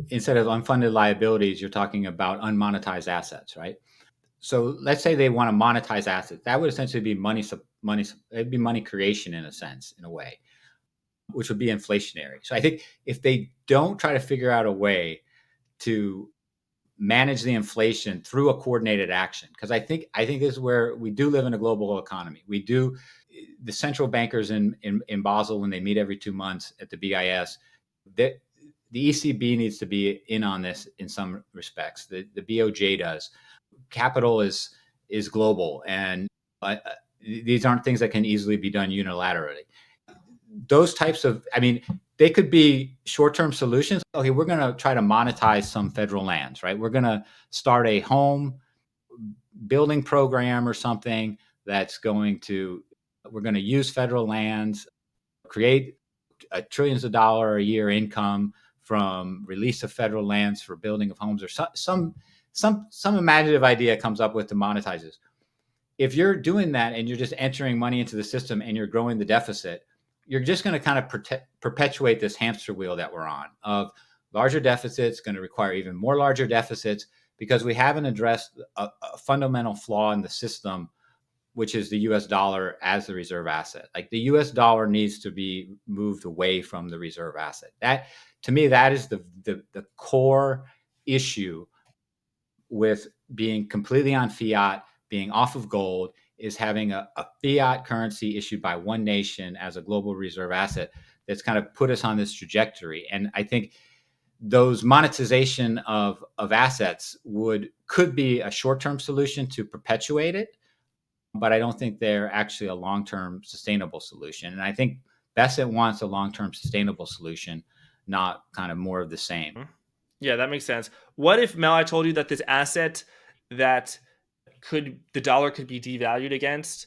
instead of unfunded liabilities, you're talking about unmonetized assets, right? So let's say they want to monetize assets. That would essentially be it'd be money creation in a sense, in a way, which would be inflationary. So I think if they don't try to figure out a way to manage the inflation through a coordinated action, because I think this is where we do live in a global economy. We do. The central bankers in Basel, when they meet every 2 months at the BIS, the ECB needs to be in on this in some respects. The BOJ does. Capital is global, and these aren't things that can easily be done unilaterally. Those types of, I mean, they could be short-term solutions. Okay, we're going to try to monetize some federal lands, right? We're going to start a home building program or something that's going to, we're going to use federal lands, create trillions of dollars a year income from release of federal lands for building of homes, or some imaginative idea comes up with to monetize this. If you're doing that and you're just entering money into the system and you're growing the deficit, you're just going to kind of perpetuate this hamster wheel that we're on of larger deficits, going to require even more larger deficits, because we haven't addressed a fundamental flaw in the system, which is the US dollar as the reserve asset. Like, the US dollar needs to be moved away from the reserve asset. That, to me, that is the core issue with being completely on fiat, being off of gold, is having a fiat currency issued by one nation as a global reserve asset that's kind of put us on this trajectory. And I think those monetization of assets could be a short-term solution to perpetuate it, but I don't think they're actually a long-term sustainable solution. And I think Bessent wants a long-term sustainable solution, not kind of more of the same. Yeah, that makes sense. What if, Mel, I told you that this asset that the dollar could be devalued against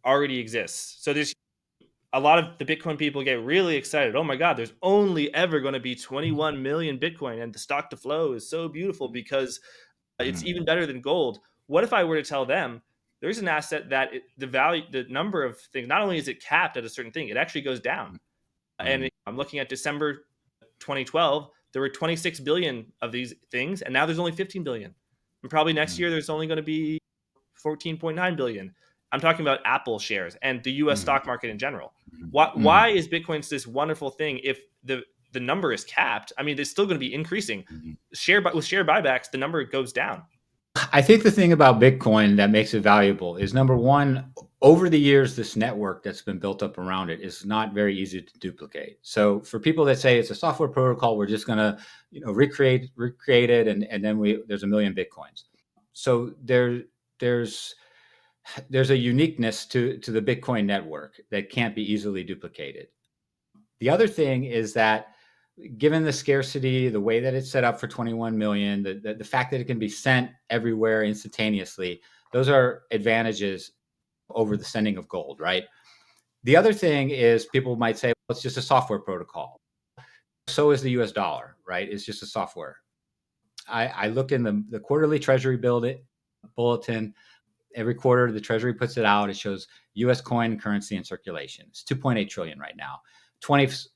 already exists? So there's a lot of the Bitcoin people get really excited. Oh my God, there's only ever going to be 21 million Bitcoin, and the stock to flow is so beautiful because it's even better than gold. What if I were to tell them there's an asset that the number of things, not only is it capped at a certain thing, it actually goes down. And I'm looking at December 2012, there were 26 billion of these things, and now there's only 15 billion. And probably next year there's only going to be 14.9 billion. I'm talking about Apple shares and the US stock market in general. Why is Bitcoin this wonderful thing if the number is capped? I mean, it's still going to be increasing. With share buybacks, the number goes down. I think the thing about Bitcoin that makes it valuable is, number one, over the years, this network that's been built up around it is not very easy to duplicate. So for people that say it's a software protocol, we're just going to, recreate it, and then there's a million Bitcoins. So there's a uniqueness to the Bitcoin network that can't be easily duplicated. The other thing is that, given the scarcity, the way that it's set up for 21 million, the fact that it can be sent everywhere instantaneously, those are advantages over the sending of gold, right? The other thing is, people might say, well, it's just a software protocol. So is the US dollar, right? It's just a software. I looked in the quarterly Treasury bulletin. Every quarter, the Treasury puts it out. It shows US coin currency in circulation. It's 2.8 trillion right now. 20%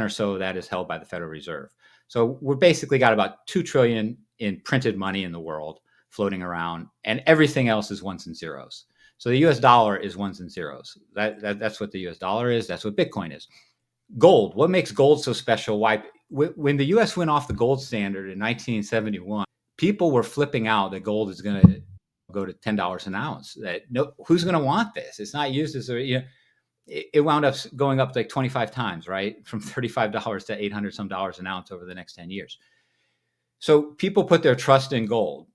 or so of that is held by the Federal Reserve. So we've basically got about 2 trillion in printed money in the world floating around, and everything else is ones and zeros. So the US dollar is ones and zeros. That's what the US dollar is. That's what Bitcoin is. Gold. What makes gold so special? Why? When the US went off the gold standard in 1971, people were flipping out that gold is going to go to $10 an ounce. That, no, who's going to want this? It's not used as a, it wound up going up like 25 times, right? From $35 to 800 some dollars an ounce over the next 10 years. So people put their trust in gold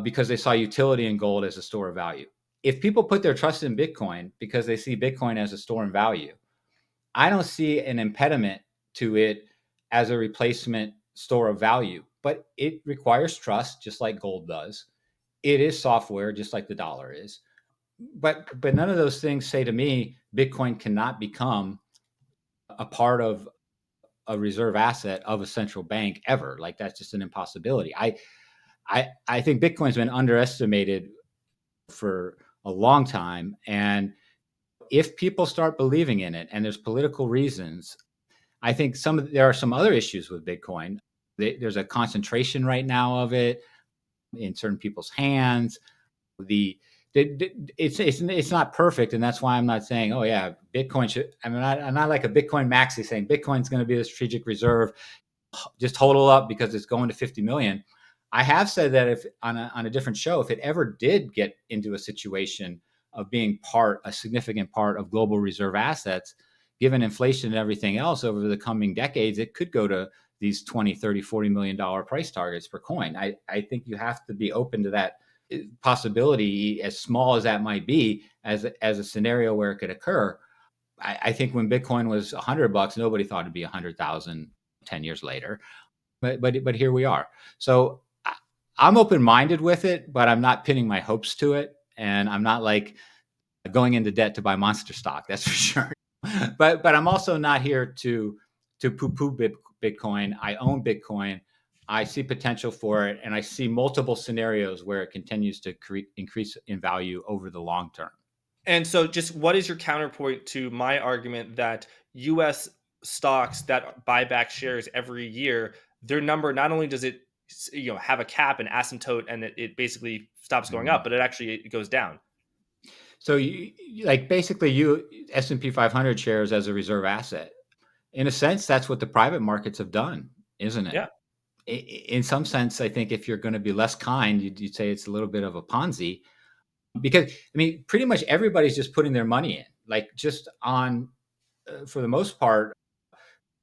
because they saw utility in gold as a store of value. If people put their trust in Bitcoin because they see Bitcoin as a store of value, I don't see an impediment to it as a replacement store of value, but it requires trust, just like gold does. It is software, just like the dollar is. But none of those things say to me Bitcoin cannot become a part of a reserve asset of a central bank ever. Like, that's just an impossibility. I think Bitcoin's been underestimated for a long time, and if people start believing in it, and there's political reasons, I think there are some other issues with Bitcoin. There's a concentration right now of it in certain people's hands. the it's not perfect, and that's why I'm not saying, oh yeah, Bitcoin should. I'm not like a Bitcoin maxi saying Bitcoin's going to be the strategic reserve. Just total up because it's going to 50 million. I have said that if on a different show, if it ever did get into a situation of being a significant part of global reserve assets, given inflation and everything else over the coming decades, it could go to these 20, 30, $40 million price targets per coin. I think you have to be open to that possibility, as small as that might be, as a scenario where it could occur. I think when Bitcoin was $100, nobody thought it'd be 100,000 10 years later, but here we are. So I'm open minded with it, but I'm not pinning my hopes to it, and I'm not like going into debt to buy monster stock. That's for sure. But I'm also not here to poo poo Bitcoin. I own Bitcoin. I see potential for it, and I see multiple scenarios where it continues to increase in value over the long term. And so, just what is your counterpoint to my argument that U.S. stocks that buy back shares every year, their number not only does it have a cap and asymptote, and it basically stops going up, Mhm. but it goes down. So like basically you S&P 500 shares as a reserve asset. In a sense, that's what the private markets have done, isn't it? Yeah. In some sense, I think if you're going to be less kind, you'd say it's a little bit of a Ponzi, because I mean, pretty much everybody's just putting their money in, like just on, for the most part,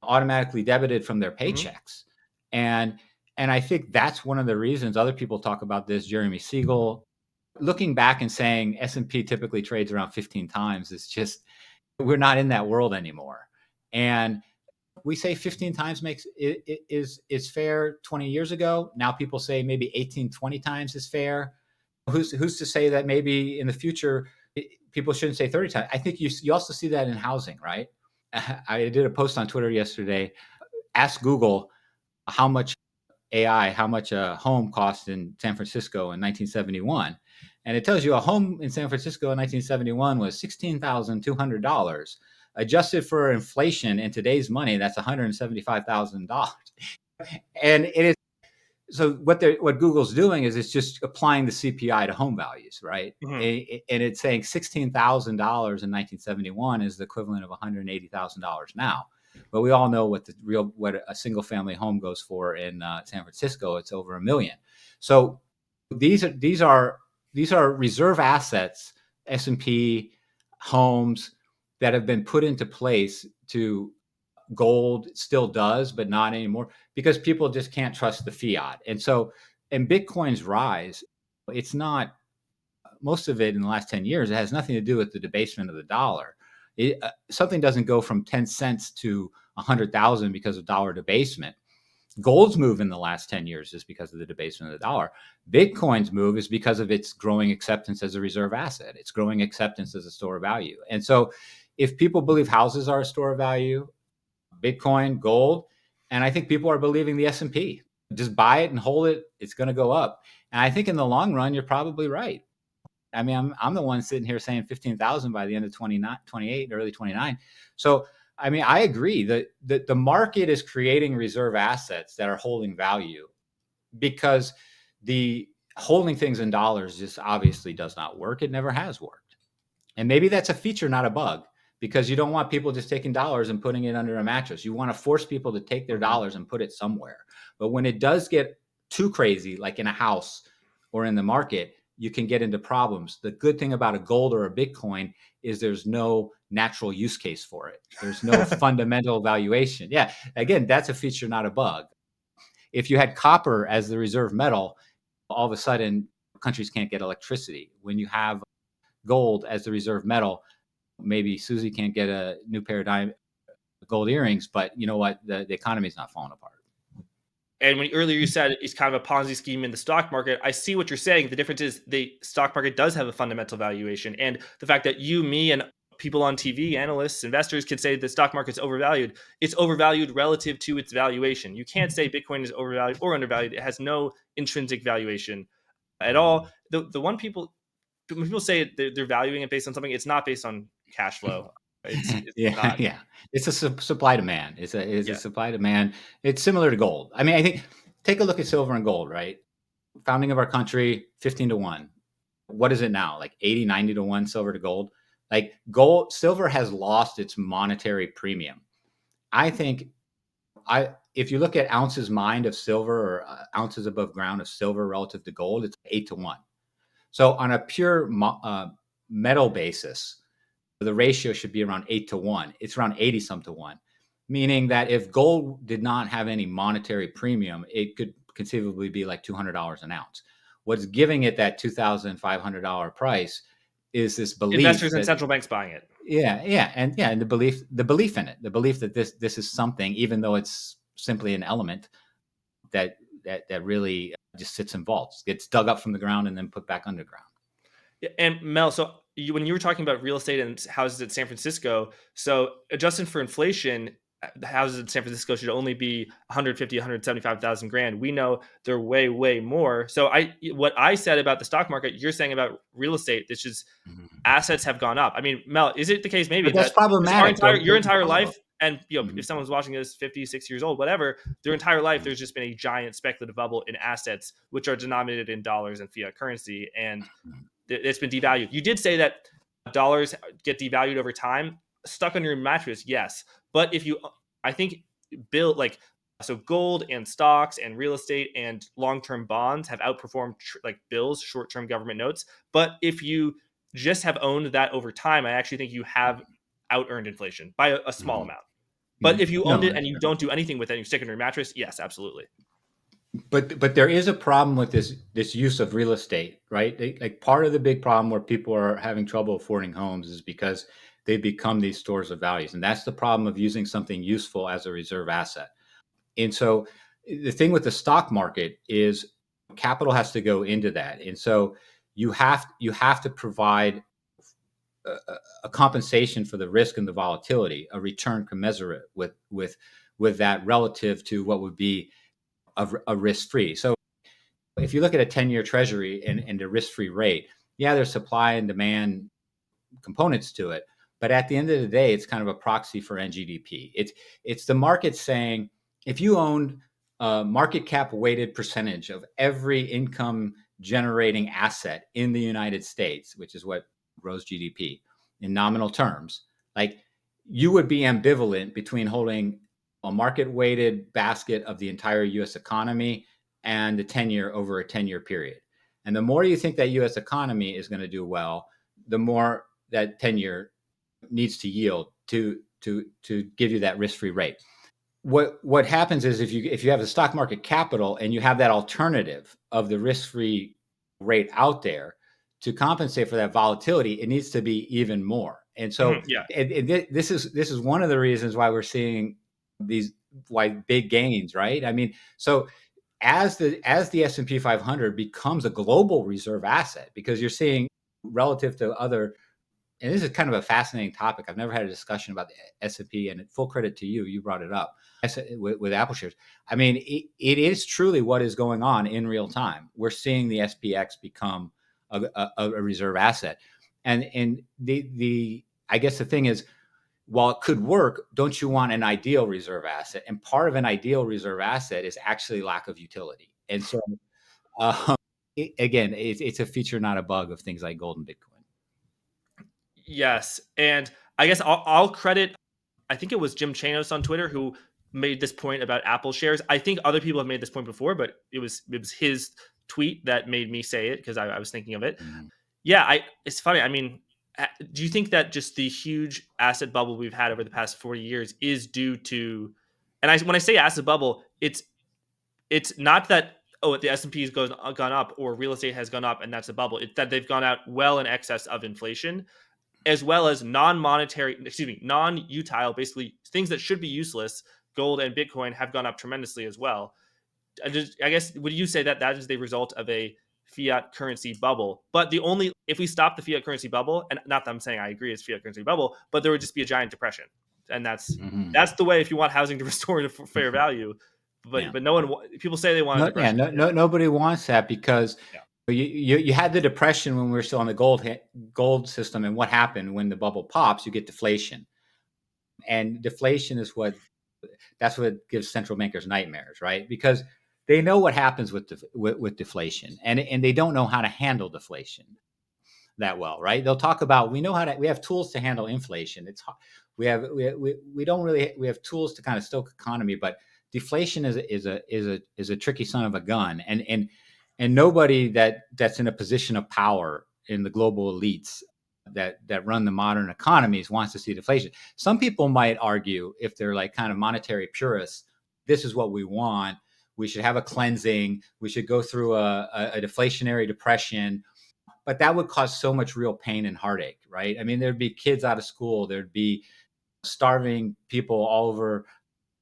automatically debited from their Hmm. paychecks, and I think that's one of the reasons other people talk about this. Jeremy Siegel, looking back and saying S&P typically trades around 15 times, is just, we're not in that world anymore, and we say 15 times is fair 20 years ago. Now people say maybe 18, 20 times is fair. Who's to say that maybe in the future people shouldn't say 30 times? I think you also see that in housing, right? I did a post on Twitter yesterday. Ask Google how much how much a home cost in San Francisco in 1971. And it tells you a home in San Francisco in 1971 was $16,200. Adjusted for inflation in today's money, that's $175,000. And it is, so what Google's doing is it's just applying the CPI to home values, right? Hmm. And it's saying $16,000 in 1971 is the equivalent of $180,000 now. But we all know what a single family home goes for in San Francisco. It's over $1 million. So these are reserve assets, S&P, homes, that have been put into place to, gold still does, but not anymore, because people just can't trust the fiat. And so, and Bitcoin's rise, it's not, most of it in the last 10 years, it has nothing to do with the debasement of the dollar. Something doesn't go from 10 cents to 100,000 because of dollar debasement. Gold's move in the last 10 years is because of the debasement of the dollar. Bitcoin's move is because of its growing acceptance as a reserve asset, its growing acceptance as a store of value. And so if people believe houses are a store of value, Bitcoin, gold, and I think people are believing the S&P. Just buy it and hold it. It's going to go up. And I think in the long run, you're probably right. I mean, I'm the one sitting here saying 15,000 by the end of 28, early 29. So, I mean, I agree that the market is creating reserve assets that are holding value, because the holding things in dollars just obviously does not work. It never has worked. And maybe that's a feature, not a bug, because you don't want people just taking dollars and putting it under a mattress. You want to force people to take their Hmm. dollars and put it somewhere. But when it does get too crazy, like in a house or in the market, you can get into problems. The good thing about a gold or a Bitcoin is there's no natural use case for it. There's no fundamental valuation. Yeah, again, that's a feature, not a bug. If you had copper as the reserve metal, all of a sudden countries can't get electricity. When you have gold as the reserve metal, maybe Susie can't get a new pair of gold earrings, but you know what? The economy is not falling apart. And when earlier you said it's kind of a Ponzi scheme in the stock market, I see what you're saying. The difference is the stock market does have a fundamental valuation, and the fact that you, me, and people on TV, analysts, investors, can say the stock market's overvalued. It's overvalued relative to its valuation. You can't say Bitcoin is overvalued or undervalued. It has no intrinsic valuation at all. The one people when people say they're valuing it based on something, it's not based on cash flow. It's Yeah, not. yeah. It's a supply demand. It's a Yeah. supply demand. It's similar to gold. I mean, I think take a look at silver and gold. Right, founding of our country, 15 to 1. what is it now? Like 80, 90 to 1 silver to gold. Like silver has lost its monetary premium. I think if you look at ounces mined of silver or ounces above ground of silver relative to gold, it's 8 to 1. So on a pure metal basis, the ratio should be around 8 to 1. It's around 80 some to 1, meaning that if gold did not have any monetary premium, it could conceivably be like $200 an ounce. What's giving it that $2,500 price is this belief Investors and that, central banks buying it. and the belief in it, the belief that this is something, even though it's simply an element that really just sits in vaults, gets dug up from the ground and then put back underground. And Mel, so when you were talking about real estate and houses in San Francisco, so adjusting for inflation, the houses in San Francisco should only be 150, 175,000 grand. We know they're way, way more. So what I said about the stock market, you're saying about real estate, this is assets have gone up. I mean, Mel, is it the case maybe But that's that problematic. your entire life, and Mhm. if someone's watching this 50, 60 years old, whatever, their entire life, there's just been a giant speculative bubble in assets, which are denominated in dollars and fiat currency. And it's been devalued. You did say that dollars get devalued over time. Stuck on your mattress, yes. But if you, I think, build like so, gold and stocks and real estate and long-term bonds have outperformed like bills, short-term government notes. But if you just have owned that over time, I actually think you have out-earned inflation by a small amount. But if you owned No, it and you don't do anything with it, and you stick it in your mattress, yes, absolutely. but there is a problem with this use of real estate, right? Like part of the big problem where people are having trouble affording homes is because they become these stores of values, and that's the problem of using something useful as a reserve asset. And so the thing with the stock market is capital has to go into that, and so you have to provide a compensation for the risk and the volatility, a return commensurate with that relative to what would be a risk free. So if you look at a 10-year treasury and a risk-free rate, yeah, there's supply and demand components to it, but at the end of the day, it's kind of a proxy for NGDP. It's the market saying if you owned a market cap weighted percentage of every income generating asset in the United States, which is what grows GDP in nominal terms, like you would be ambivalent between holding a market weighted basket of the entire US economy and the 10-year over a 10-year period. And the more you think that US economy is going to do well, the more that 10-year needs to yield to give you that risk-free rate. What happens is if you have the stock market capital and you have that alternative of the risk-free rate out there to compensate for that volatility, it needs to be even more. And so Yeah. this is one of the reasons why we're seeing these big gains, right? I mean, so as the S&P 500 becomes a global reserve asset, because you're seeing relative to other, and this is kind of a fascinating topic. I've never had a discussion about the S&P, and full credit to you, you brought it up with Apple shares. I mean, it is truly what is going on in real time. We're seeing the SPX become a reserve asset, and the I guess the thing is, while it could work, don't you want an ideal reserve asset? And part of an ideal reserve asset is actually lack of utility. And so, again, it's a feature, not a bug, of things like gold and Bitcoin. Yes, and I guess I'll credit. I think it was Jim Chanos on Twitter who made this point about Apple shares. I think other people have made this point before, but it was his tweet that made me say it because I was thinking of it. Mhm. Yeah, it's funny. I mean, do you think that just the huge asset bubble we've had over the past 40 years is due to? And when I say asset bubble, it's not that the S&P has gone up or real estate has gone up and that's a bubble. It's that they've gone out well in excess of inflation, as well as non-utile, basically things that should be useless. Gold and Bitcoin have gone up tremendously as well. I guess, would you say that that is the result of a fiat currency bubble? But if we stop the fiat currency bubble, and not that I'm saying I agree it's fiat currency bubble, but there would just be a giant depression, and that's Mhm. that's the way if you want housing to restore to fair value. Yeah. But no one, people say they want a No, yeah, depression. nobody wants that because Yeah. you had the depression when we were still on the gold system, and what happened when the bubble pops? You get deflation, and deflation is that's what gives central bankers nightmares, right? Because they know what happens with deflation, and they don't know how to handle deflation. that well, right? They'll talk about we have tools to handle inflation. We have tools to kind of stoke economy, but deflation is a tricky son of a gun, and nobody that's in a position of power in the global elites that run the modern economies wants to see deflation. Some people might argue, if they're like kind of monetary purists, this is what we want. We should have a cleansing. We should go through a deflationary depression. But that would cause so much real pain and heartache, right? I mean, there'd be kids out of school. There'd be starving people all over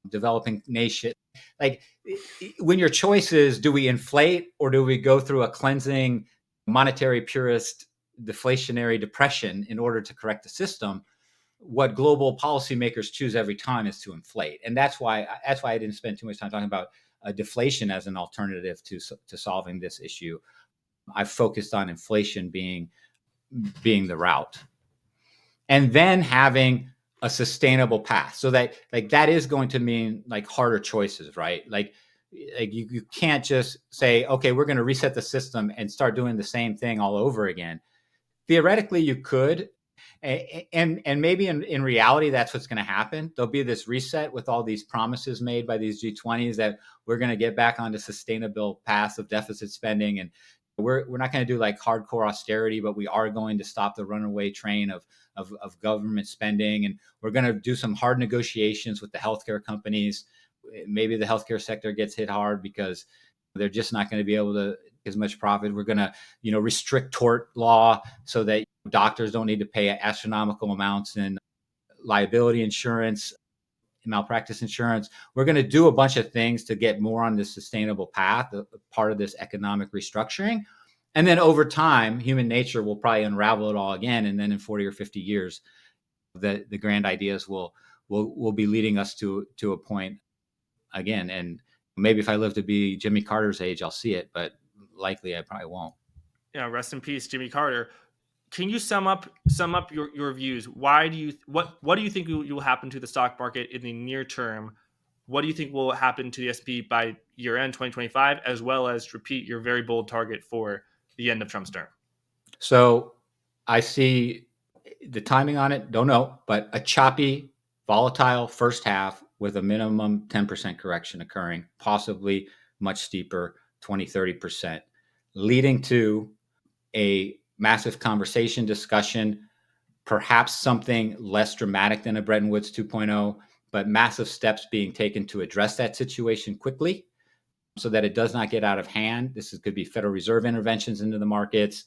developing nation. Like, when your choice is, do we inflate or do we go through a cleansing, monetary purist, deflationary depression in order to correct the system? What global policymakers choose every time is to inflate, and that's why I didn't spend too much time talking about deflation as an alternative to solving this issue. I focused on inflation being the route, and then having a sustainable path. So that is going to mean like harder choices, right? Like you can't just say, okay, we're going to reset the system and start doing the same thing all over again. Theoretically, you could, and maybe in reality, that's what's going to happen. There'll be this reset with all these promises made by these G20s that we're going to get back onto sustainable paths of deficit spending, and we're not going to do like hardcore austerity, but we are going to stop the runaway train of government spending, and we're going to do some hard negotiations with the healthcare companies. Maybe the healthcare sector gets hit hard because they're just not going to be able to as much profit. We're going to, restrict tort law so that doctors don't need to pay astronomical amounts in liability insurance, malpractice insurance. We're going to do a bunch of things to get more on this sustainable path, part of this economic restructuring. And then over time, human nature will probably unravel it all again. And then in 40 or 50 years, the grand ideas will be leading us to a point again. And maybe if I live to be Jimmy Carter's age, I'll see it, but likely I probably won't. Yeah, rest in peace, Jimmy Carter. Can you sum up your views? What do you think will happen to the stock market in the near term? What do you think will happen to the S&P by year end 2025, as well as repeat your very bold target for the end of Trump's term? So I see the timing on it, don't know, but a choppy, volatile first half with a minimum 10% correction occurring, possibly much steeper, 20, 30%, leading to a massive conversation, discussion, perhaps something less dramatic than a Bretton Woods 2.0, but massive steps being taken to address that situation quickly so that it does not get out of hand. Could be Federal Reserve interventions into the markets.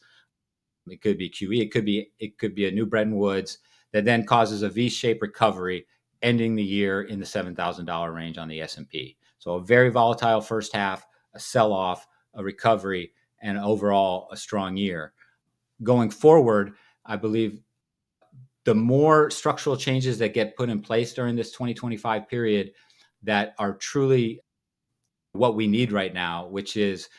It could be QE. It could be a new Bretton Woods that then causes a V-shaped recovery, ending the year in the $7,000 range on the S&P. So a very volatile first half, a sell-off, a recovery, and overall a strong year. Going forward, I believe the more structural changes that get put in place during this 2025 period that are truly what we need right now, which is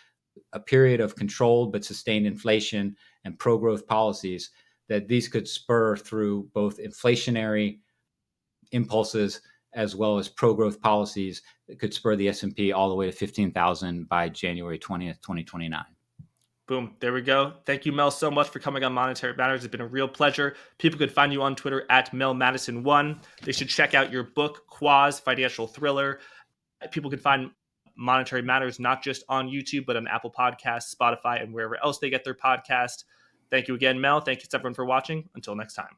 a period of controlled but sustained inflation and pro-growth policies, that these could spur through both inflationary impulses as well as pro-growth policies that could spur the S&P all the way to 15,000 by January 20th, 2029. Boom. There we go. Thank you, Mel, so much for coming on Monetary Matters. It's been a real pleasure. People could find you on Twitter at Mel Mattison1. They should check out your book, Quaz, Financial Thriller. People can find Monetary Matters not just on YouTube, but on Apple Podcasts, Spotify, and wherever else they get their podcast. Thank you again, Mel. Thank you, everyone, for watching. Until next time.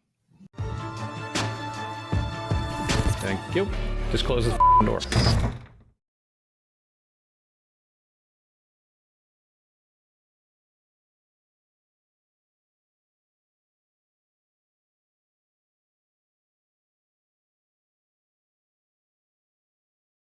Thank you. Just close the door.